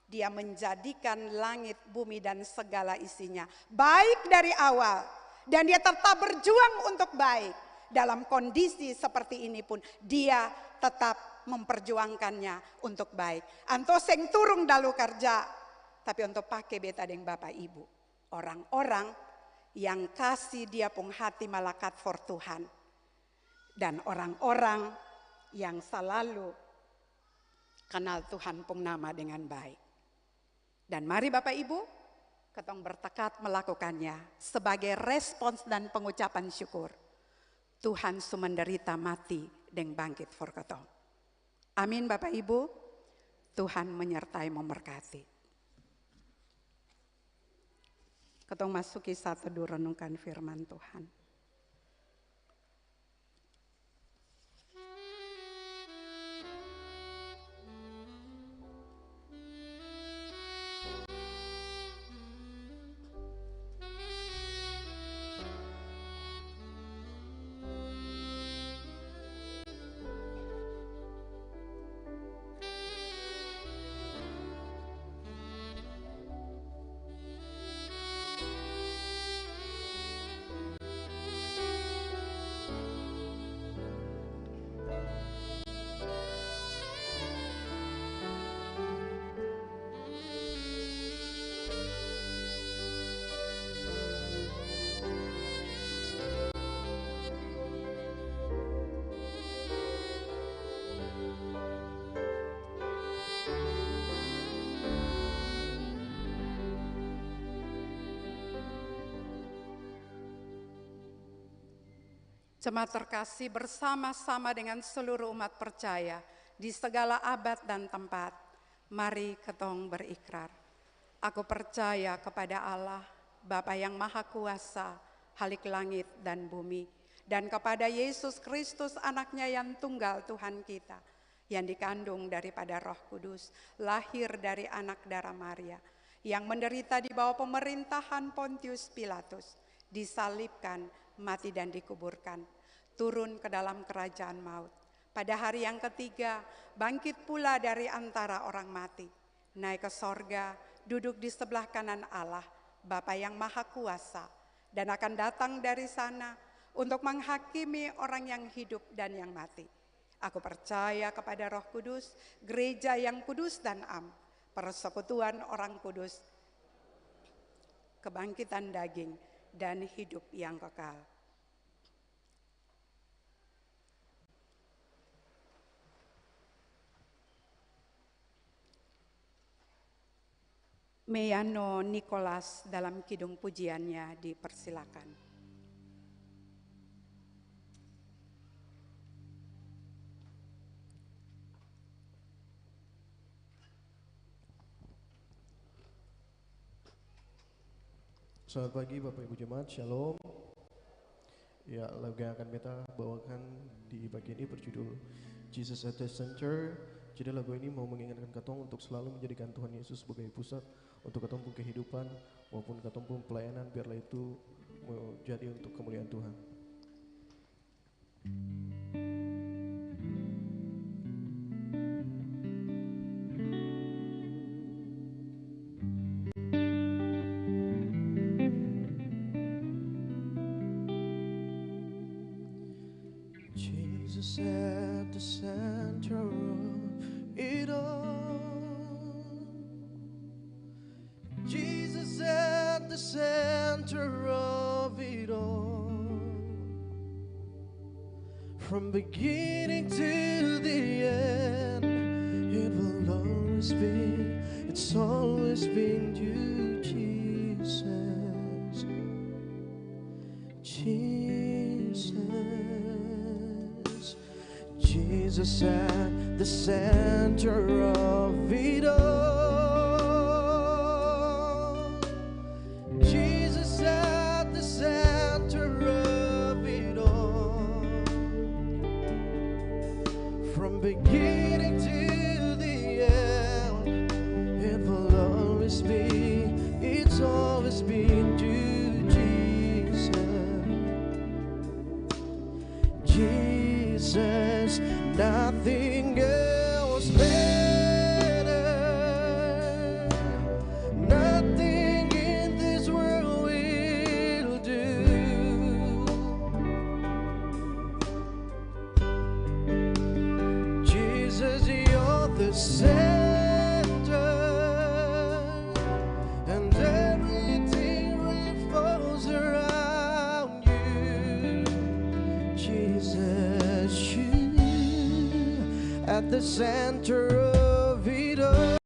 [SPEAKER 4] Dia menjadikan langit, bumi dan segala isinya baik dari awal. Dan dia tetap berjuang untuk baik. Dalam kondisi seperti ini pun dia tetap memperjuangkannya untuk baik. Anto seng turung dalu kerja, tapi untuk pakai beta deng Bapak Ibu. Orang-orang yang kasih dia pun hati malakat for Tuhan. Dan orang-orang yang selalu kenal Tuhan pun nama dengan baik. Dan mari Bapak Ibu, Ketong bertekad melakukannya sebagai respons dan pengucapan syukur. Tuhan sumenderita mati dan bangkit for ketong. Amin Bapak Ibu. Tuhan menyertai memberkati. Ketong masuki satu teduh renungkan firman Tuhan. Jemaat terkasih, bersama-sama dengan seluruh umat percaya di segala abad dan tempat, mari ketong berikrar. Aku percaya kepada Allah, Bapa yang Maha Kuasa, Halik langit dan bumi, dan kepada Yesus Kristus anaknya yang tunggal Tuhan kita, yang dikandung daripada Roh Kudus, lahir dari anak darah Maria, yang menderita di bawah pemerintahan Pontius Pilatus, disalibkan, mati dan dikuburkan, turun ke dalam kerajaan maut. Pada hari yang ketiga, bangkit pula dari antara orang mati, naik ke sorga, duduk di sebelah kanan Allah, Bapa yang Maha Kuasa, dan akan datang dari sana untuk menghakimi orang yang hidup dan yang mati. Aku percaya kepada Roh Kudus, gereja yang kudus dan am, persekutuan orang kudus, kebangkitan daging, dan hidup yang kekal. Meyano Nicholas dalam kidung pujiannya dipersilakan.
[SPEAKER 9] Selamat pagi Bapak Ibu Jemaat, Shalom. Ya, lagu yang akan kita bawakan di pagi ini berjudul Jesus at the Center. Jadi lagu ini mau mengingatkan katong untuk selalu menjadikan Tuhan Yesus sebagai pusat untuk katong pun kehidupan maupun katong pun pelayanan, biarlah itu menjadi untuk kemuliaan Tuhan.
[SPEAKER 10] Jesus at the center of it all. Jesus at the center of it all. From beginning to the end, it will always be, it's always been you, Jesus. Jesus at the center of it all. Jesus at the center of it all. From beginning to the end, it will always be, it's always been you, Jesus. Jesus, nothing else better, nothing in this world will do. Jesus, you're the center, and everything revolves around you. Jesus, you at the center of it all.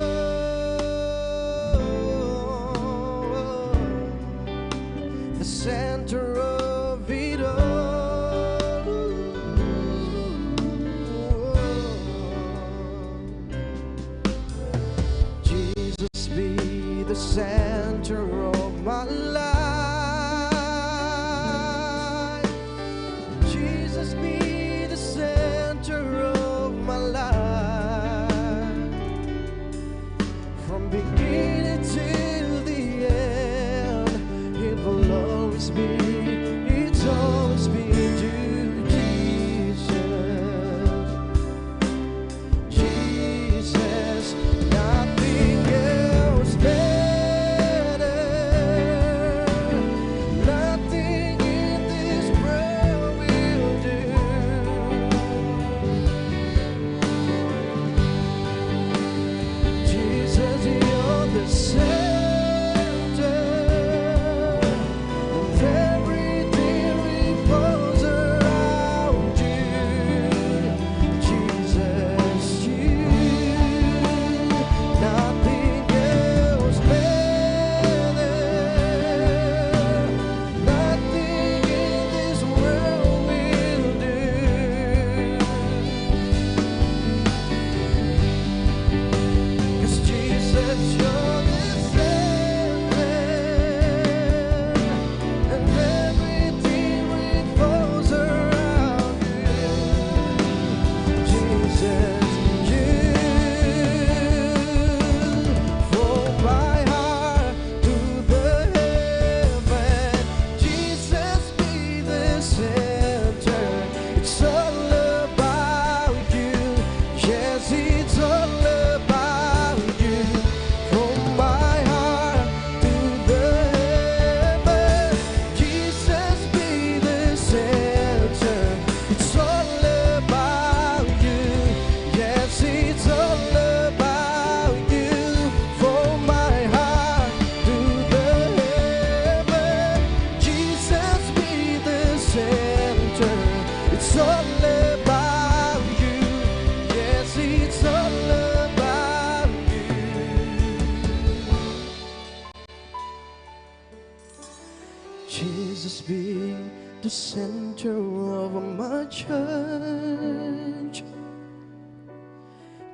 [SPEAKER 10] be the center of my church.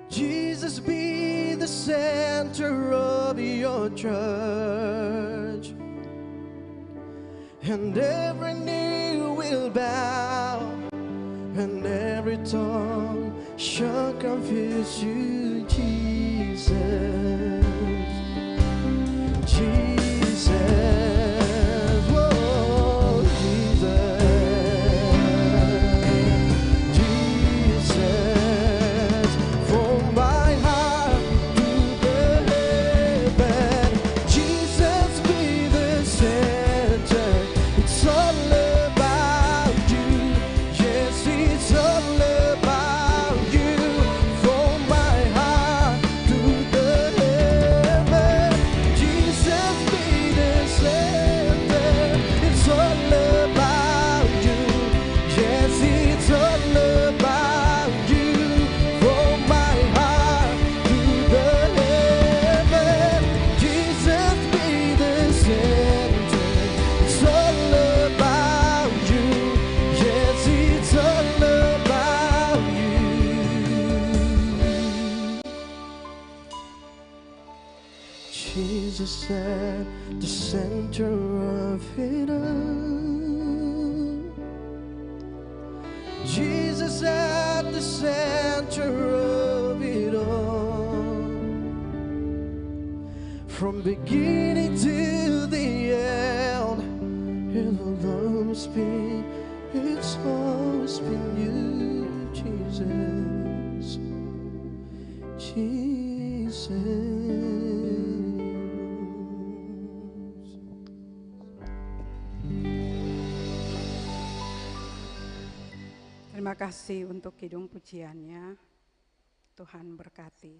[SPEAKER 10] Jesus, be the center of your church. And every knee will bow, and every tongue shall confess you, Jesus. Jesus, whoa, Jesus, Jesus, from my heart to the heaven. Jesus, be the center. It's all about you. Yes, it's all about you. From my heart to the heaven. Jesus, be the center. It's all about you. Yes, it's all about you. From my heart to the heaven. Jesus, be the center. It's all about you. Yes, it's all about you. Jesus at the center of it all. Jesus at the center of it all. From beginning to the end, it'll always be, it's always been you, Jesus. Jesus.
[SPEAKER 4] Terima kasih untuk kidung pujiannya. Tuhan berkati.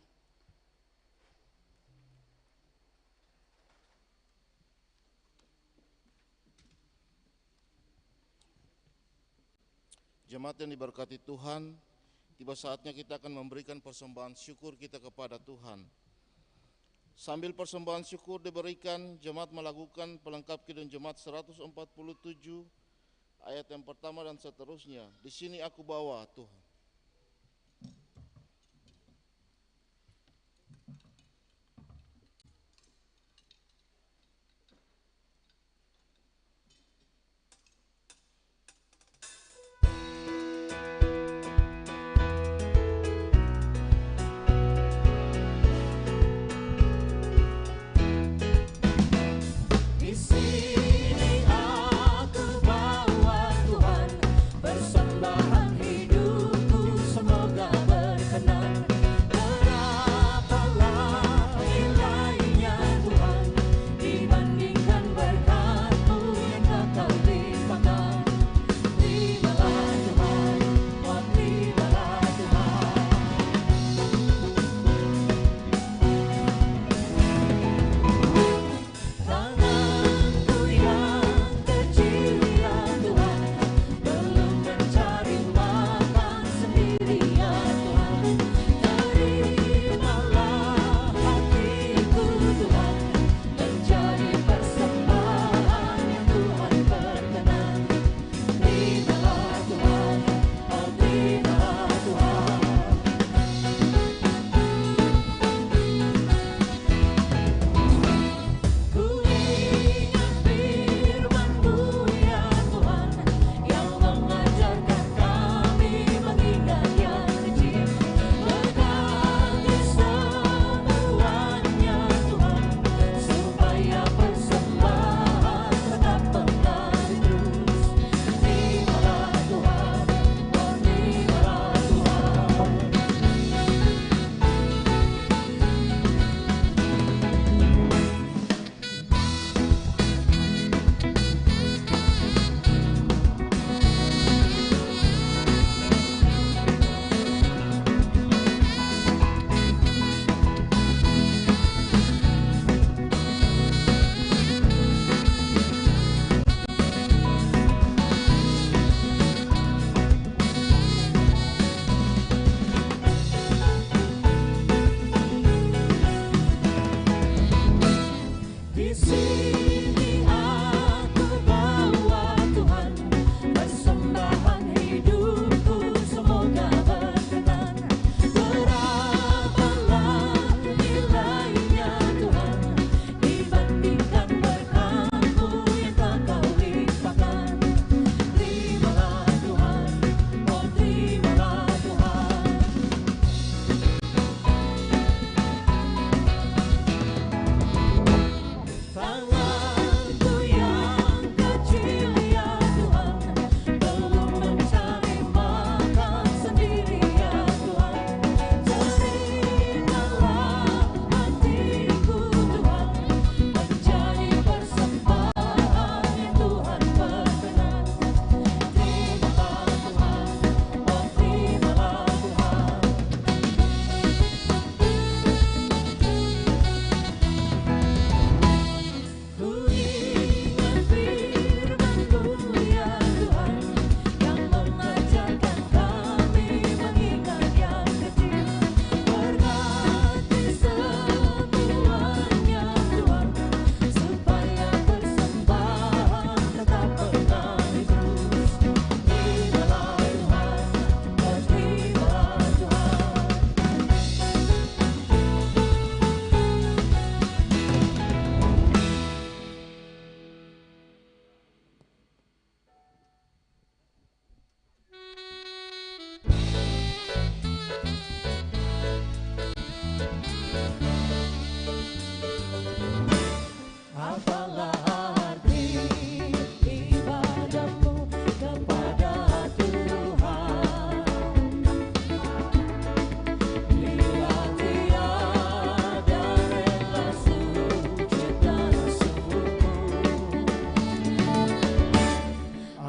[SPEAKER 11] Jemaat yang diberkati Tuhan, tiba saatnya kita akan memberikan persembahan syukur kita kepada Tuhan. Sambil persembahan syukur diberikan, jemaat melakukan pelengkap kidung jemaat 147 ayat yang pertama dan seterusnya. Di sini aku bawa Tuhan.
[SPEAKER 1] Di sini aku bawa Tuhan persembahan hidup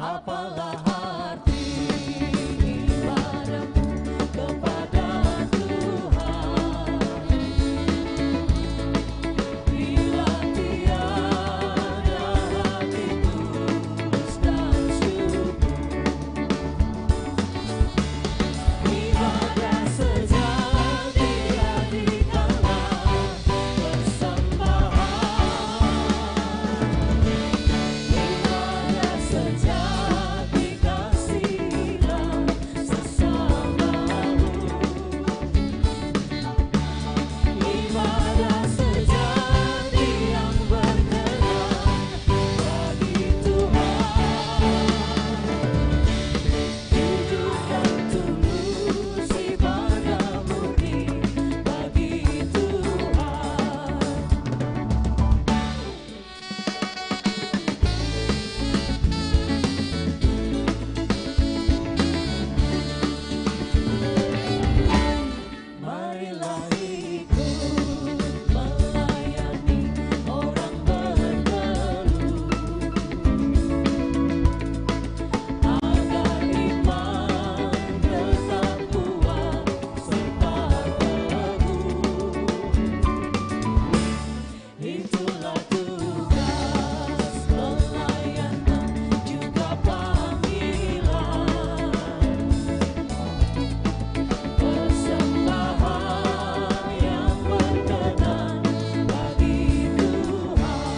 [SPEAKER 1] Apalah arti ibadahmu kepada Tuhan bila tiada hati tulus dan syukur. Ibadah sejati jadikanlah persembahan. Ibadah sejati kasihilah sesamamu. Ibadah sejati yang berkenan bagi Tuhan. Tunjukkan tulus ibadah murni bagi Tuhan. Marilah ikut melayani orang bergelut, agar iman tetap kuat serta teguh. Itulah tugas pelayanan juga panggilan. Persembahan yang berkenan bagi Tuhan.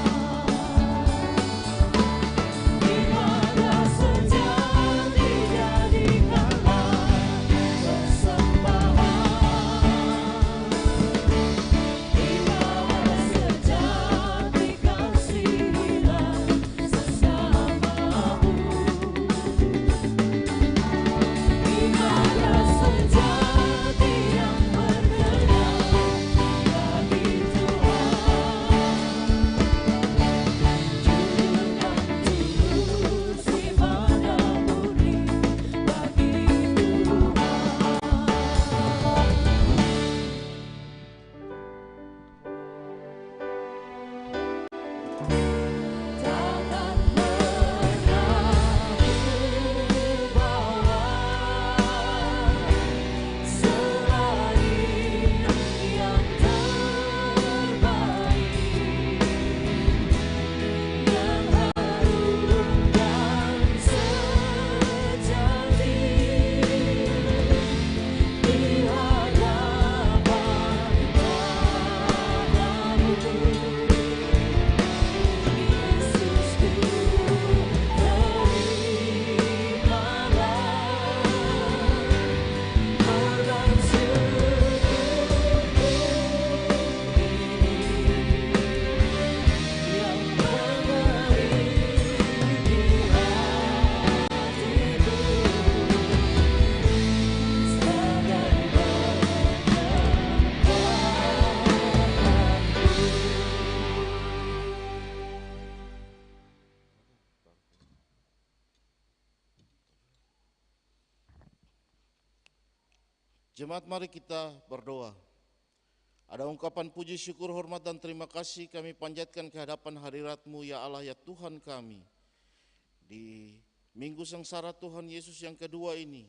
[SPEAKER 1] Ibadah sejati jadikanlah persembahan. Ibadah sejati kasihilah sesamamu. Ibadah sejati yang berkenan bagi Tuhan. Tunjukkan tulus ibadah murni bagi Tuhan. Takkan pernah ku bawa selain yang terbaik, yang harum dan sejati di hadapan padamu. Yesusku, terimalah korban syukurku ini yang mengering di hatiku sebagai
[SPEAKER 11] Jemaat, mari kita berdoa. Ada ungkapan puji syukur, hormat dan terima kasih kami panjatkan ke hadapan hadirat-Mu ya Allah ya Tuhan kami. Di minggu sengsara Tuhan Yesus yang kedua ini,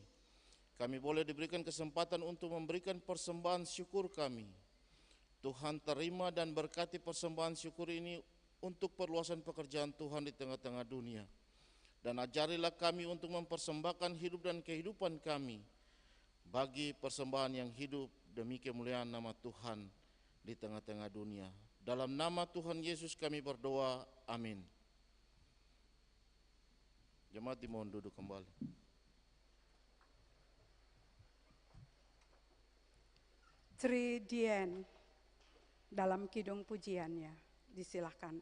[SPEAKER 11] kami boleh diberikan kesempatan untuk memberikan persembahan syukur kami. Tuhan terima dan berkati persembahan syukur ini untuk perluasan pekerjaan Tuhan di tengah-tengah dunia. Dan ajarilah kami untuk mempersembahkan hidup dan kehidupan kami bagi persembahan yang hidup demi kemuliaan nama Tuhan di tengah-tengah dunia. Dalam nama Tuhan Yesus kami berdoa, amin. Jemaat dimohon duduk kembali.
[SPEAKER 4] Tri Dien dalam kidung pujiannya, disilahkan.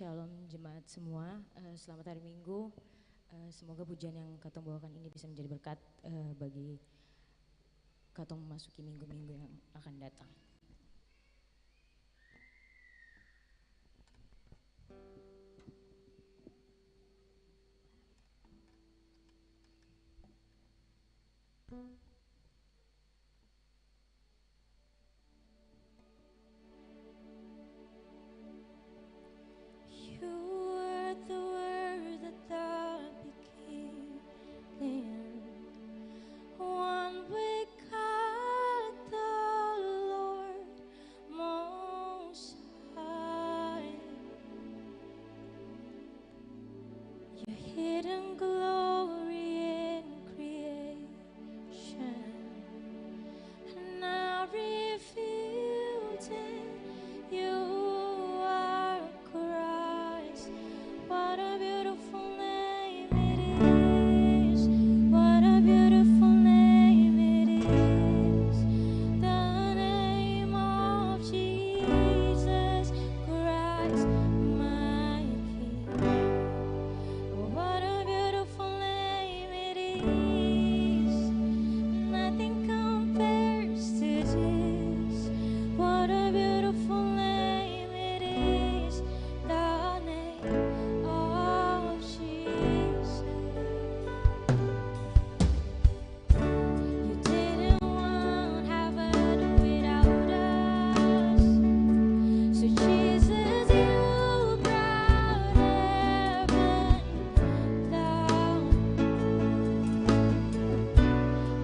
[SPEAKER 12] Shalom jemaat semua, selamat hari Minggu. Semoga pujian yang katong bawakan ini bisa menjadi berkat bagi katong memasuki minggu-minggu yang akan datang.
[SPEAKER 1] You were the word at the beginning, one with God the Lord Most High. Your hidden glory in creation, now revealed in you are Christ. What a beautiful name it is. What a beautiful name it is. The name of Jesus Christ, my King. What a beautiful name it is. Nothing compares to this. What a beautiful name it is. The name of Jesus. You didn't want heaven without us. So Jesus, you brought heaven down.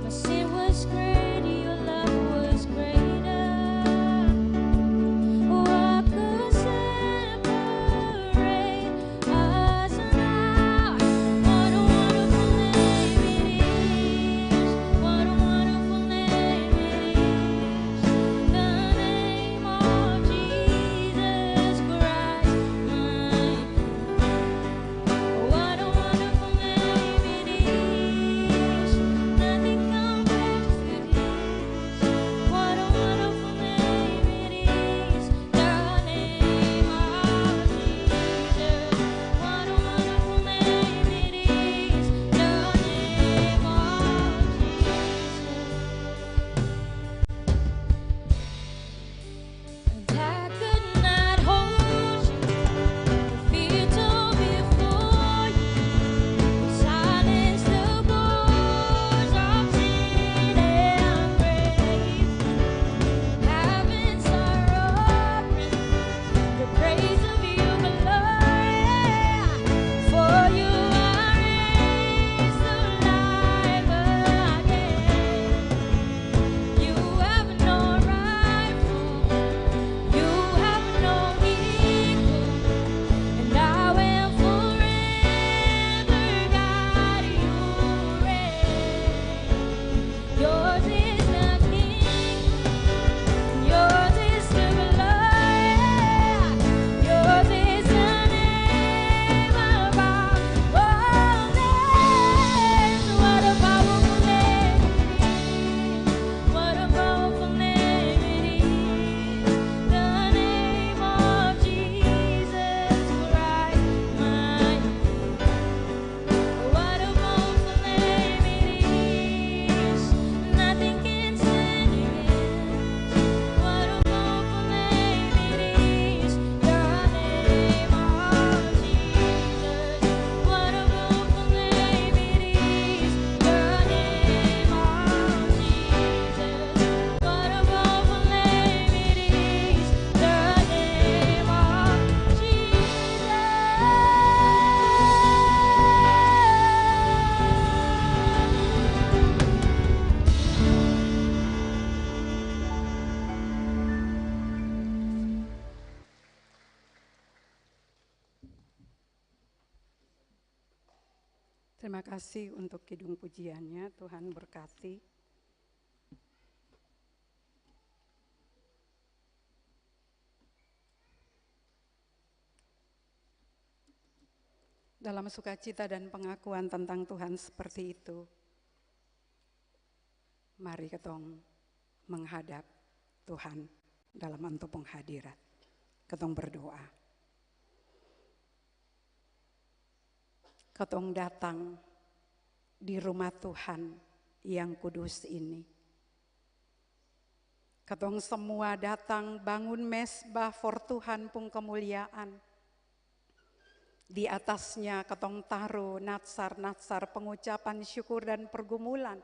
[SPEAKER 1] My sin was great, your love was greater. What could separate us now? What a wonderful name it is. What a wonderful name it is. The name of Jesus Christ, my King. What a wonderful name it is. Nothing compares to this. What a wonderful name it is. The name of Jesus. What a wonderful name it is. The name of Jesus. I could not hold you. Fear to before you. Silence the voice of sin and grave. Heavens are open, the praise of your glory. For you are raised alive again. You have no rival, you have no equal, and I will forever guide you reign. Yours is the kingdom, yours is the glory, yours is the name above all names. What a powerful name it is. What a powerful name it is. The name of Jesus Christ, my King. What a powerful name it is. Nothing can stand against. What a powerful name it is. The name of Jesus. What a powerful name it is. The name of Jesus. What a powerful name it is. The name
[SPEAKER 13] Terima kasih untuk kidung pujiannya, Tuhan berkati. Dalam sukacita dan pengakuan tentang Tuhan seperti itu, mari ketong menghadap Tuhan dalam bentuk penghadirat. Ketong berdoa. Katong datang di rumah Tuhan yang kudus ini. Katong semua datang bangun mesbah for Tuhan pun kemuliaan. Di atasnya katong taruh natsar-natsar pengucapan syukur dan pergumulan.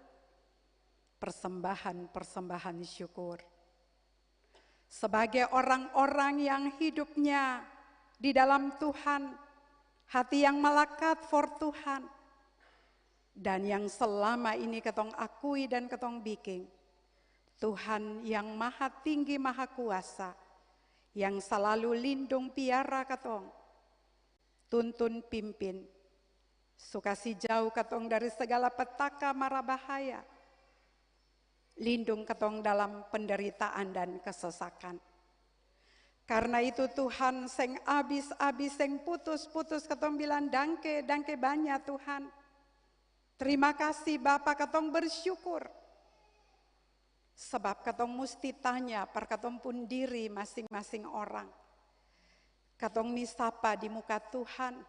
[SPEAKER 13] Persembahan-persembahan syukur. Sebagai orang-orang yang hidupnya di dalam Tuhan, hati yang melekat for Tuhan, dan yang selama ini katong akui dan katong bikin, Tuhan yang maha tinggi, maha kuasa, yang selalu lindung piara katong, tuntun pimpin, sukasi jauh katong dari segala petaka mara bahaya, lindung katong dalam penderitaan dan kesesakan. Karena itu Tuhan seng abis-abis, seng putus-putus katong bilang dangke banyak Tuhan. Terima kasih Bapa, katong bersyukur. Sebab katong mesti tanya per katong pun diri masing-masing orang. Katong misapa di muka Tuhan.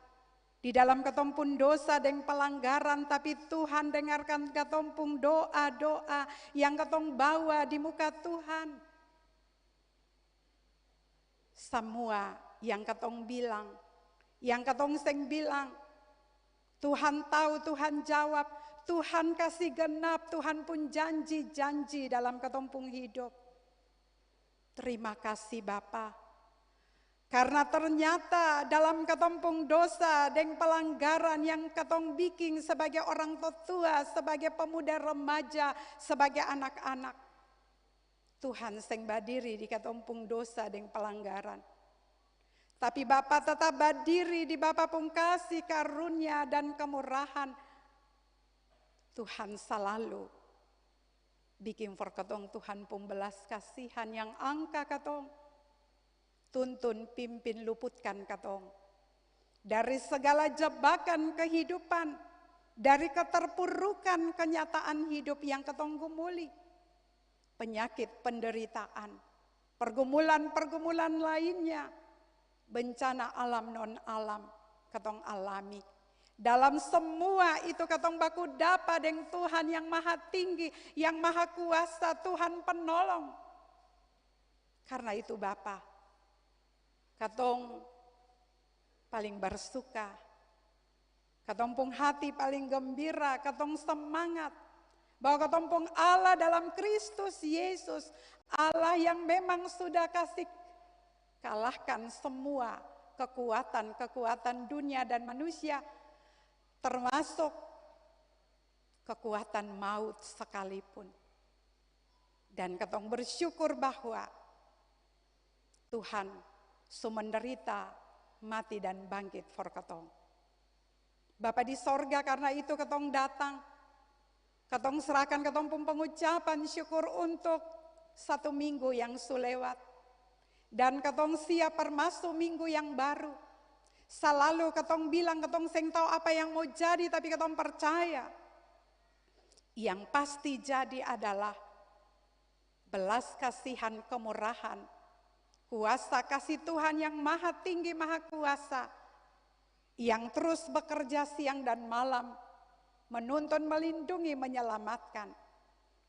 [SPEAKER 13] Di dalam katong pun dosa dan pelanggaran, tapi Tuhan dengarkan katong pun doa-doa yang katong bawa di muka Tuhan. Semua yang katong bilang, yang katong seng bilang, Tuhan tahu, Tuhan jawab, Tuhan kasih genap, Tuhan pun janji-janji dalam katong pun hidup. Terima kasih Bapa. Karena ternyata dalam katong pun dosa dan pelanggaran yang katong bikin sebagai orang tua, sebagai pemuda remaja, sebagai anak-anak, Tuhan seng badiri di katong pun dosa dan pelanggaran. Tapi Bapa tetap berdiri di Bapa pun kasih karunia dan kemurahan. Tuhan selalu bikin for katong, Tuhan pun belas kasihan yang angka katong. Tuntun, pimpin, luputkan katong. Dari segala jebakan kehidupan, dari keterpurukan kenyataan hidup yang katong gumuli. Penyakit, penderitaan, pergumulan-pergumulan lainnya, bencana alam non-alam, katong alami. Dalam semua itu katong baku dapa dengan Tuhan yang maha tinggi, yang maha kuasa, Tuhan penolong. Karena itu Bapa, katong paling bersuka, katong pun hati paling gembira, katong semangat, bahwa katong pun Allah dalam Kristus Yesus, Allah yang memang sudah kasih kalahkan semua kekuatan-kekuatan dunia dan manusia, termasuk kekuatan maut sekalipun. Dan katong bersyukur bahwa Tuhan menderita, mati dan bangkit for katong. Bapa di sorga, karena itu katong datang, katong serahkan katong pun pengucapan syukur untuk 1 minggu yang sulewat. Dan katong siap permasuk minggu yang baru. Selalu katong bilang katong seng tahu apa yang mau jadi, tapi katong percaya. Yang pasti jadi adalah belas kasihan, kemurahan, kuasa kasih Tuhan yang maha tinggi, maha kuasa, yang terus bekerja siang dan malam, menuntun, melindungi, menyelamatkan.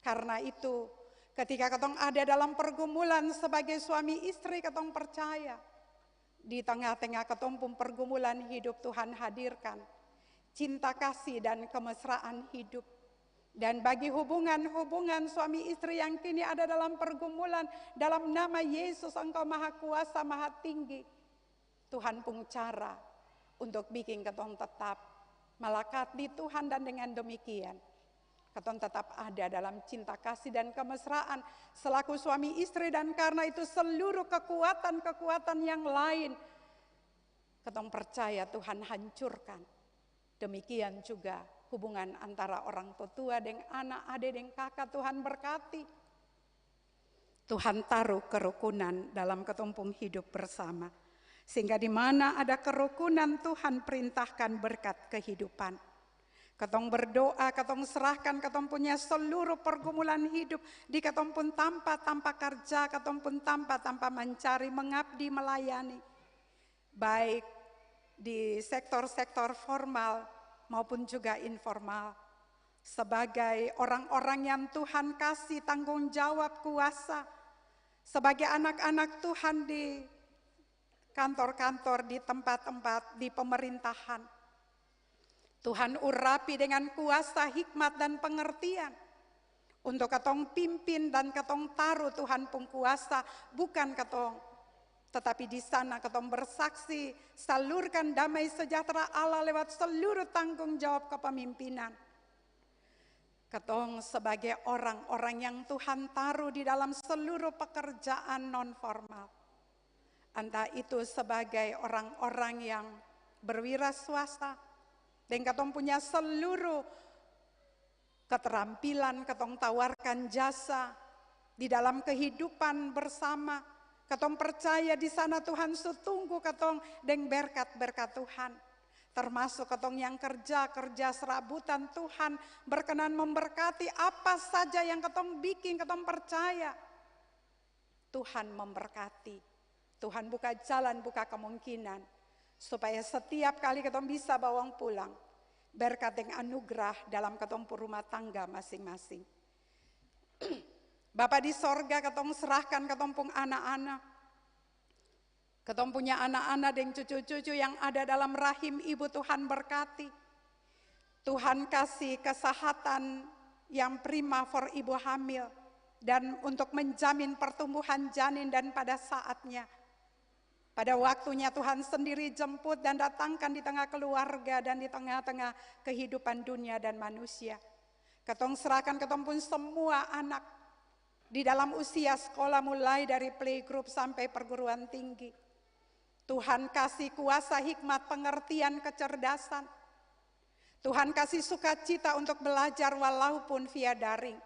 [SPEAKER 13] Karena itu ketika katong ada dalam pergumulan sebagai suami istri, katong percaya di tengah-tengah katong pun pergumulan hidup, Tuhan hadirkan cinta kasih dan kemesraan hidup. Dan bagi hubungan-hubungan suami istri yang kini ada dalam pergumulan, dalam nama Yesus Engkau maha kuasa, maha tinggi, Tuhan pun cara untuk bikin katong tetap melekat di Tuhan. Dan dengan demikian katong tetap ada dalam cinta kasih dan kemesraan selaku suami istri. Dan karena itu seluruh kekuatan-kekuatan yang lain katong percaya Tuhan hancurkan. Demikian juga hubungan antara orang tua dengan anak, adik dan kakak, Tuhan berkati. Tuhan taruh kerukunan dalam ketumpung hidup bersama. Sehingga di mana ada kerukunan, Tuhan perintahkan berkat kehidupan. Katong berdoa, katong serahkan, katong punya seluruh pergumulan hidup. Di katong pun tanpa kerja, katong pun tanpa mencari, mengabdi, melayani. Baik di sektor-sektor formal
[SPEAKER 4] maupun juga informal. Sebagai orang-orang yang Tuhan kasih tanggung jawab kuasa, sebagai anak-anak Tuhan di kantor-kantor, di tempat-tempat, di pemerintahan. Tuhan urapi dengan kuasa, hikmat, dan pengertian. Untuk ketong pimpin dan ketong taruh Tuhan pun kuasa, bukan ketong. Tetapi di sana ketong bersaksi, salurkan damai sejahtera Allah lewat seluruh tanggung jawab kepemimpinan. Ketong sebagai orang-orang yang Tuhan taruh di dalam seluruh pekerjaan non-formal. Entah itu sebagai orang-orang yang berwira swasta, dan ketong punya seluruh keterampilan, ketong tawarkan jasa di dalam kehidupan bersama. Ketong percaya di sana Tuhan setunggu ketong dengan berkat-berkat Tuhan. Termasuk ketong yang kerja serabutan, Tuhan berkenan memberkati apa saja yang ketong bikin, ketong percaya. Tuhan memberkati. Tuhan buka jalan, buka kemungkinan. Supaya setiap kali ketong bisa bawang pulang. Berkat yang anugerah dalam ketong rumah tangga masing-masing. Bapa di sorga ketong serahkan ketong pung anak-anak. Ketong punya anak-anak dan cucu-cucu yang ada dalam rahim ibu, Tuhan berkati. Tuhan kasih kesehatan yang prima for ibu hamil. Dan untuk menjamin pertumbuhan janin dan pada saatnya. Pada waktunya Tuhan sendiri jemput dan datangkan di tengah keluarga dan di tengah-tengah kehidupan dunia dan manusia. Ketong serahkan ketong pun semua anak. Di dalam usia sekolah mulai dari playgroup sampai perguruan tinggi. Tuhan kasih kuasa, hikmat, pengertian, kecerdasan. Tuhan kasih sukacita untuk belajar walaupun via daring.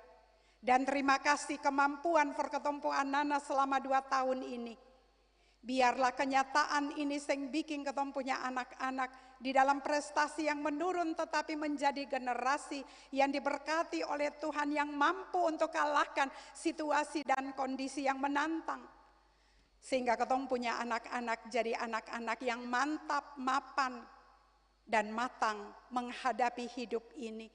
[SPEAKER 4] Dan terima kasih kemampuan for ketompo anak-anak selama 2 tahun ini. Biarlah kenyataan ini sing bikin ketompo punya anak-anak di dalam prestasi yang menurun tetapi menjadi generasi yang diberkati oleh Tuhan yang mampu untuk kalahkan situasi dan kondisi yang menantang. Sehingga ketong punya anak-anak jadi anak-anak yang mantap, mapan, dan matang menghadapi hidup ini.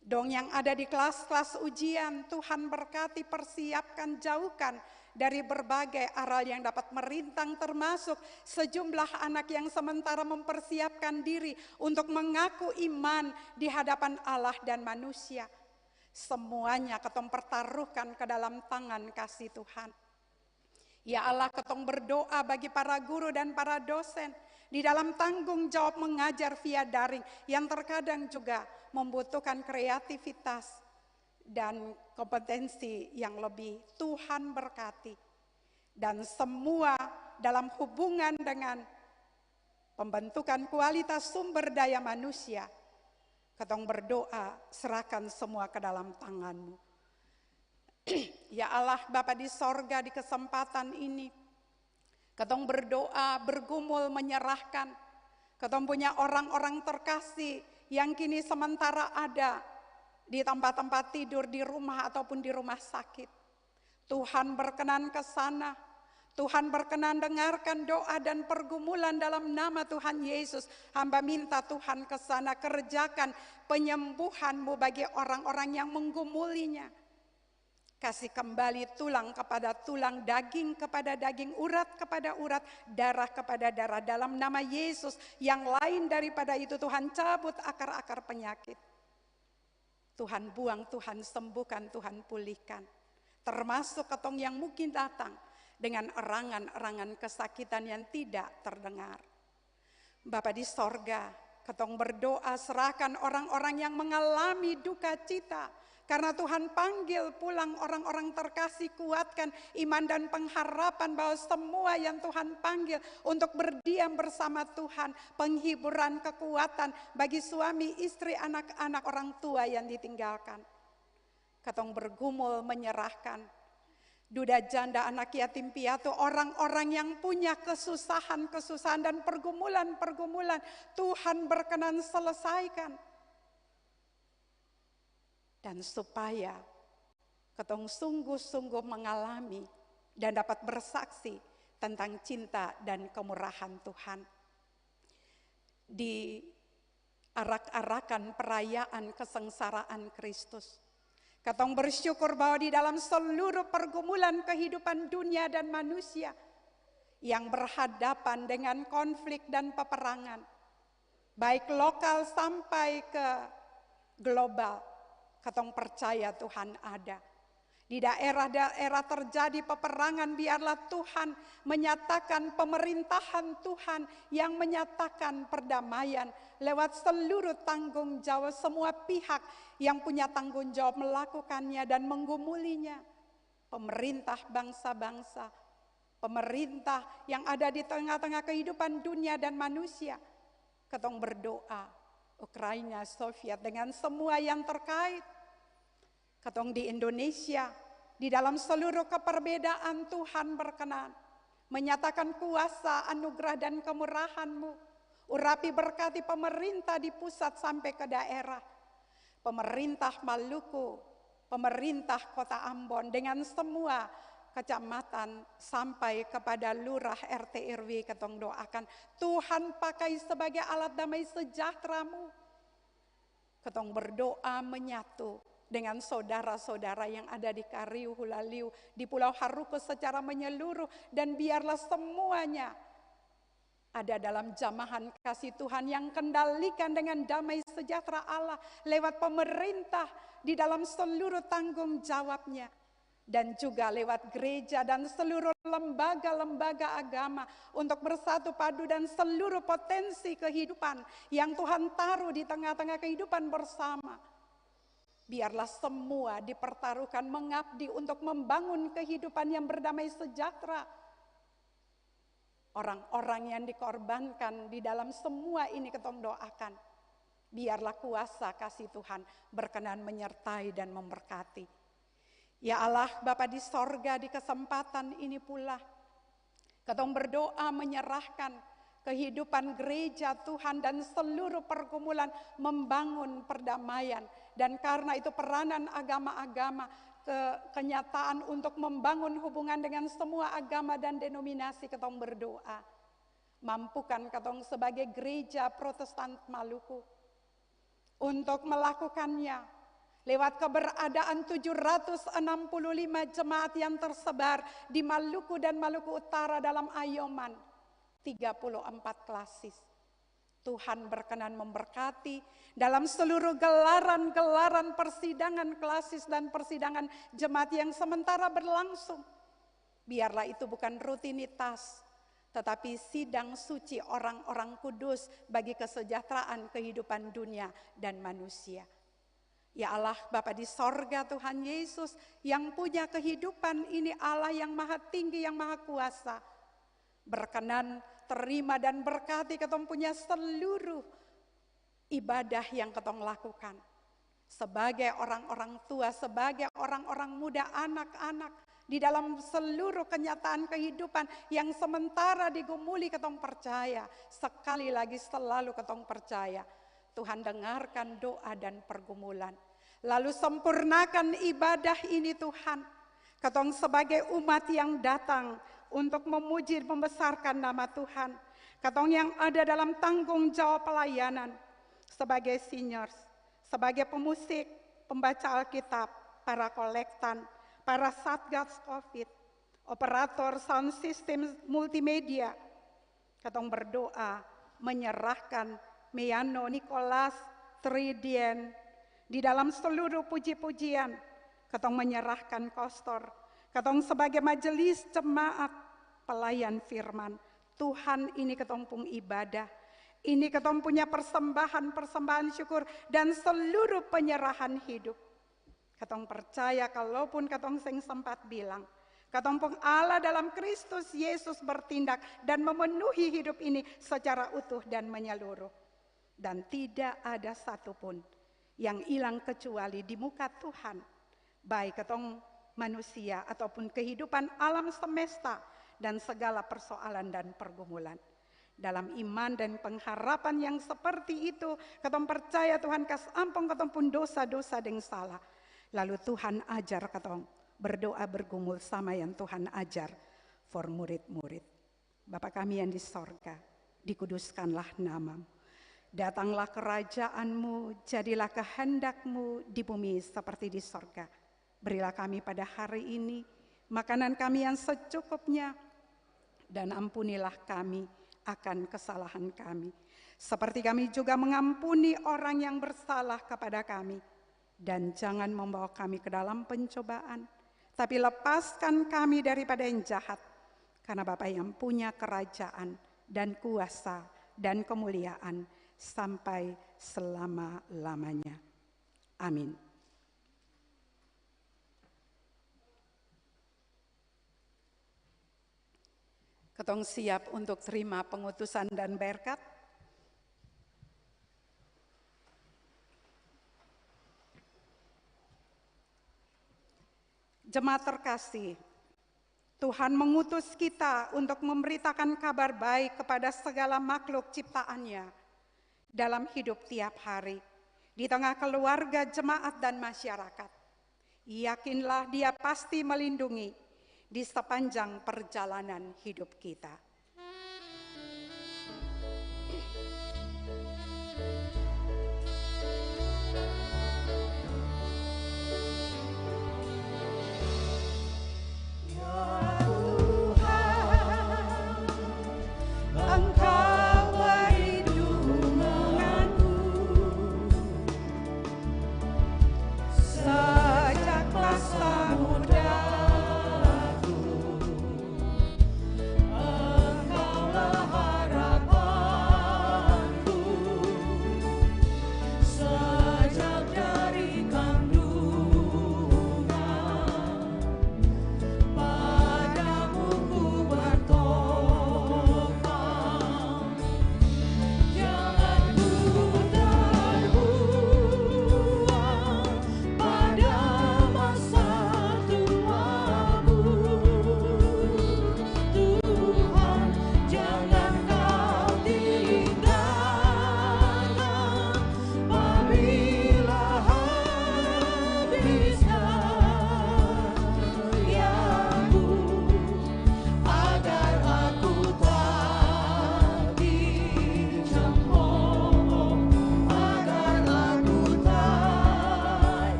[SPEAKER 4] Dong yang ada di kelas-kelas ujian, Tuhan berkati, persiapkan, jauhkan dari berbagai aral yang dapat merintang, termasuk sejumlah anak yang sementara mempersiapkan diri untuk mengaku iman di hadapan Allah dan manusia. Semuanya ketong pertaruhkan ke dalam tangan kasih Tuhan. Ya Allah, ketong berdoa bagi para guru dan para dosen di dalam tanggung jawab mengajar via daring yang terkadang juga membutuhkan kreativitas dan kompetensi yang lebih. Tuhan berkati. Dan semua dalam hubungan dengan pembentukan kualitas sumber daya manusia, ketong berdoa, serahkan semua ke dalam tangan-Mu. Ya Allah, Bapa di sorga, di kesempatan ini ketong berdoa, bergumul, menyerahkan. Ketong punya orang-orang terkasih yang kini sementara ada di tempat-tempat tidur, di rumah ataupun di rumah sakit. Tuhan berkenan ke sana. Tuhan berkenan dengarkan doa dan pergumulan dalam nama Tuhan Yesus. Hamba minta Tuhan ke sana, kerjakan penyembuhan-Mu bagi orang-orang yang menggumulinya. Kasih kembali tulang kepada tulang, daging kepada daging, urat kepada urat, darah kepada darah. Dalam nama Yesus, yang lain daripada itu Tuhan cabut akar-akar penyakit. Tuhan buang, Tuhan sembuhkan, Tuhan pulihkan. Termasuk ketong yang mungkin datang dengan erangan-erangan kesakitan yang tidak terdengar. Bapa di sorga, ketong berdoa, serahkan orang-orang yang mengalami duka cita. Karena Tuhan panggil pulang orang-orang terkasih, kuatkan iman dan pengharapan bahwa semua yang Tuhan panggil untuk berdiam bersama Tuhan, penghiburan, kekuatan bagi suami, istri, anak-anak, orang tua yang ditinggalkan. Ketong bergumul menyerahkan duda janda, anak yatim piatu, orang-orang yang punya kesusahan-kesusahan dan pergumulan-pergumulan, Tuhan berkenan selesaikan. Dan supaya ketong sungguh-sungguh mengalami dan dapat bersaksi tentang cinta dan kemurahan Tuhan. Di arak-arakan perayaan kesengsaraan Kristus. Katong bersyukur bahwa di dalam seluruh pergumulan kehidupan dunia dan manusia yang berhadapan dengan konflik dan peperangan, baik lokal sampai ke global, katong percaya Tuhan ada. Di daerah-daerah terjadi peperangan, biarlah Tuhan menyatakan pemerintahan Tuhan yang menyatakan perdamaian lewat seluruh tanggung jawab semua pihak yang punya tanggung jawab melakukannya dan menggumulinya. Pemerintah bangsa-bangsa, pemerintah yang ada di tengah-tengah kehidupan dunia dan manusia. Ketong berdoa, Ukraina, Soviet, dengan semua yang terkait. Ketong di Indonesia, di dalam seluruh keperbedaan Tuhan berkenan menyatakan kuasa, anugerah dan kemurahan-Mu. Urapi berkati pemerintah di pusat sampai ke daerah. Pemerintah Maluku, pemerintah Kota Ambon dengan semua kecamatan sampai kepada lurah RT RW, ketong doakan Tuhan pakai sebagai alat damai sejahtera-Mu. Ketong berdoa menyatu dengan saudara-saudara yang ada di Kariu, Hulaliu, di Pulau Haruko secara menyeluruh, dan biarlah semuanya ada dalam jamahan kasih Tuhan yang kendalikan dengan damai sejahtera Allah lewat pemerintah di dalam seluruh tanggung jawabnya, dan juga lewat gereja dan seluruh lembaga-lembaga agama untuk bersatu padu dan seluruh potensi kehidupan yang Tuhan taruh di tengah-tengah kehidupan bersama. Biarlah semua dipertaruhkan mengabdi untuk membangun kehidupan yang berdamai sejahtera. Orang-orang yang dikorbankan di dalam semua ini ketong doakan. Biarlah kuasa kasih Tuhan berkenan menyertai dan memberkati. Ya Allah, Bapa di sorga, di kesempatan ini pula ketong berdoa menyerahkan kehidupan gereja Tuhan dan seluruh pergumulan membangun perdamaian. Dan karena itu peranan agama-agama, kenyataan untuk membangun hubungan dengan semua agama dan denominasi, ketong berdoa. Mampukan ketong sebagai gereja Protestan Maluku untuk melakukannya lewat keberadaan 765 jemaat yang tersebar di Maluku dan Maluku Utara dalam ayoman 34 klasis. Tuhan berkenan memberkati dalam seluruh gelaran-gelaran persidangan klasis dan persidangan jemaat yang sementara berlangsung. Biarlah itu bukan rutinitas, tetapi sidang suci orang-orang kudus bagi kesejahteraan kehidupan dunia dan manusia. Ya Allah, Bapa di sorga, Tuhan Yesus yang punya kehidupan ini, Allah yang maha tinggi, yang maha kuasa, berkenan terima dan berkati ketong punya seluruh ibadah yang ketong lakukan. Sebagai orang-orang tua, sebagai orang-orang muda, anak-anak, di dalam seluruh kenyataan kehidupan yang sementara digumuli, ketong percaya, sekali lagi selalu ketong percaya, Tuhan dengarkan doa dan pergumulan. Lalu sempurnakan ibadah ini Tuhan. Ketong sebagai umat yang datang untuk memuji membesarkan nama Tuhan. Ketong yang ada dalam tanggung jawab pelayanan sebagai seniors, sebagai pemusik, pembaca Alkitab, para kolektan, para satgas COVID, operator sound system multimedia. Ketong berdoa menyerahkan Miano, Nicholas, Tridien di dalam seluruh puji-pujian. Ketong menyerahkan kostor. Ketong sebagai majelis jemaat pelayan firman. Tuhan, ini ketong pung ibadah. Ini ketong punya persembahan syukur dan seluruh penyerahan hidup. Ketong percaya kalaupun ketong sing sempat bilang, ketong pung Allah dalam Kristus Yesus bertindak dan memenuhi hidup ini secara utuh dan menyeluruh. Dan tidak ada satupun yang hilang kecuali di muka Tuhan. Baik ketong manusia ataupun kehidupan alam semesta dan segala persoalan dan pergumulan. Dalam iman dan pengharapan yang seperti itu, ketong percaya Tuhan kas ampun ketong pun dosa-dosa yang salah. Lalu Tuhan ajar ketong berdoa bergumul sama yang Tuhan ajar for murid-murid. Bapa kami yang di sorga, dikuduskanlah nama-Mu. Datanglah kerajaan-Mu, jadilah kehendak-Mu di bumi seperti di sorga. Berilah kami pada hari ini makanan kami yang secukupnya, dan ampunilah kami akan kesalahan kami, seperti kami juga mengampuni orang yang bersalah kepada kami. Dan jangan membawa kami ke dalam pencobaan, tapi lepaskan kami daripada yang jahat. Karena Bapa yang punya kerajaan dan kuasa dan kemuliaan sampai selama-lamanya. Amin. Ketong siap untuk terima pengutusan dan berkat. Jemaat terkasih, Tuhan mengutus kita untuk memberitakan kabar baik kepada segala makhluk ciptaannya dalam hidup tiap hari, di tengah keluarga, jemaat, dan masyarakat. Yakinlah Dia pasti melindungi di sepanjang perjalanan hidup kita.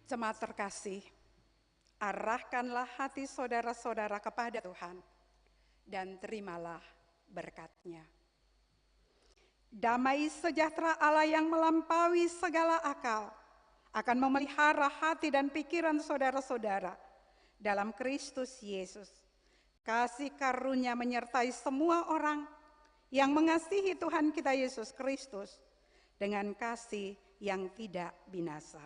[SPEAKER 4] Jemaat terkasih, arahkanlah hati saudara-saudara kepada Tuhan dan terimalah berkat-Nya. Damai sejahtera Allah yang melampaui segala akal akan memelihara hati dan pikiran saudara-saudara dalam Kristus Yesus. Kasih karunia menyertai semua orang yang mengasihi Tuhan kita Yesus Kristus dengan kasih yang tidak binasa.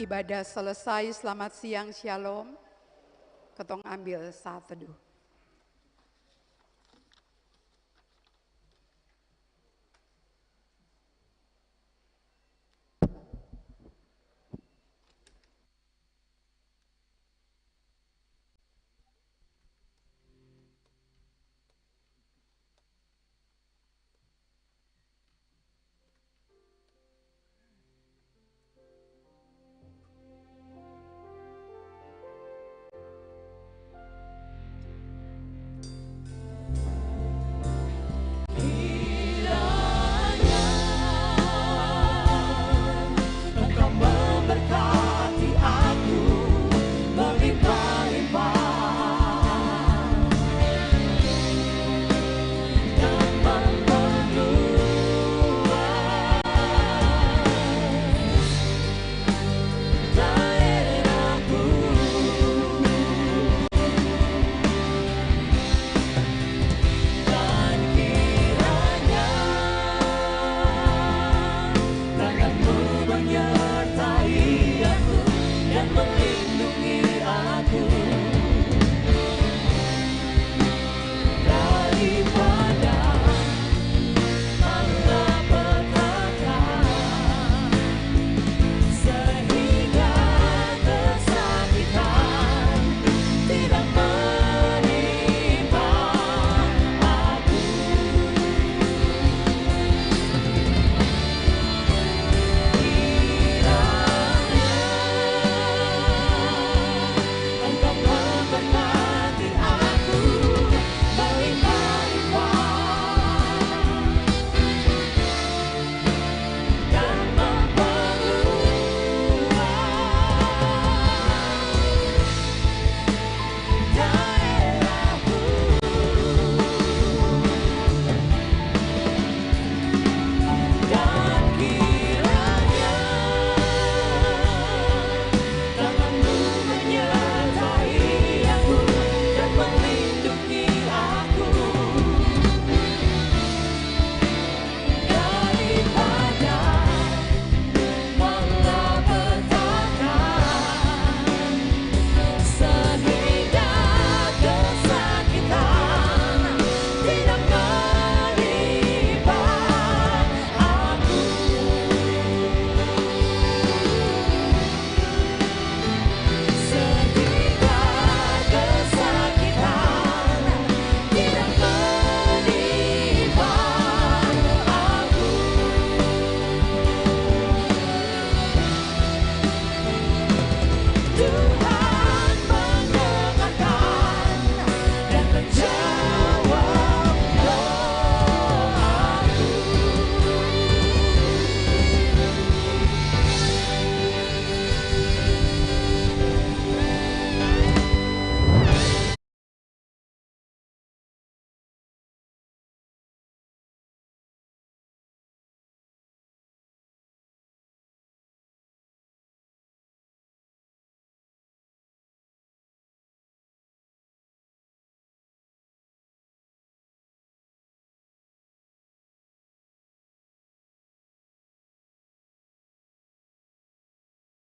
[SPEAKER 4] Ibadah selesai, selamat siang, shalom. Ketong ambil saat teduh.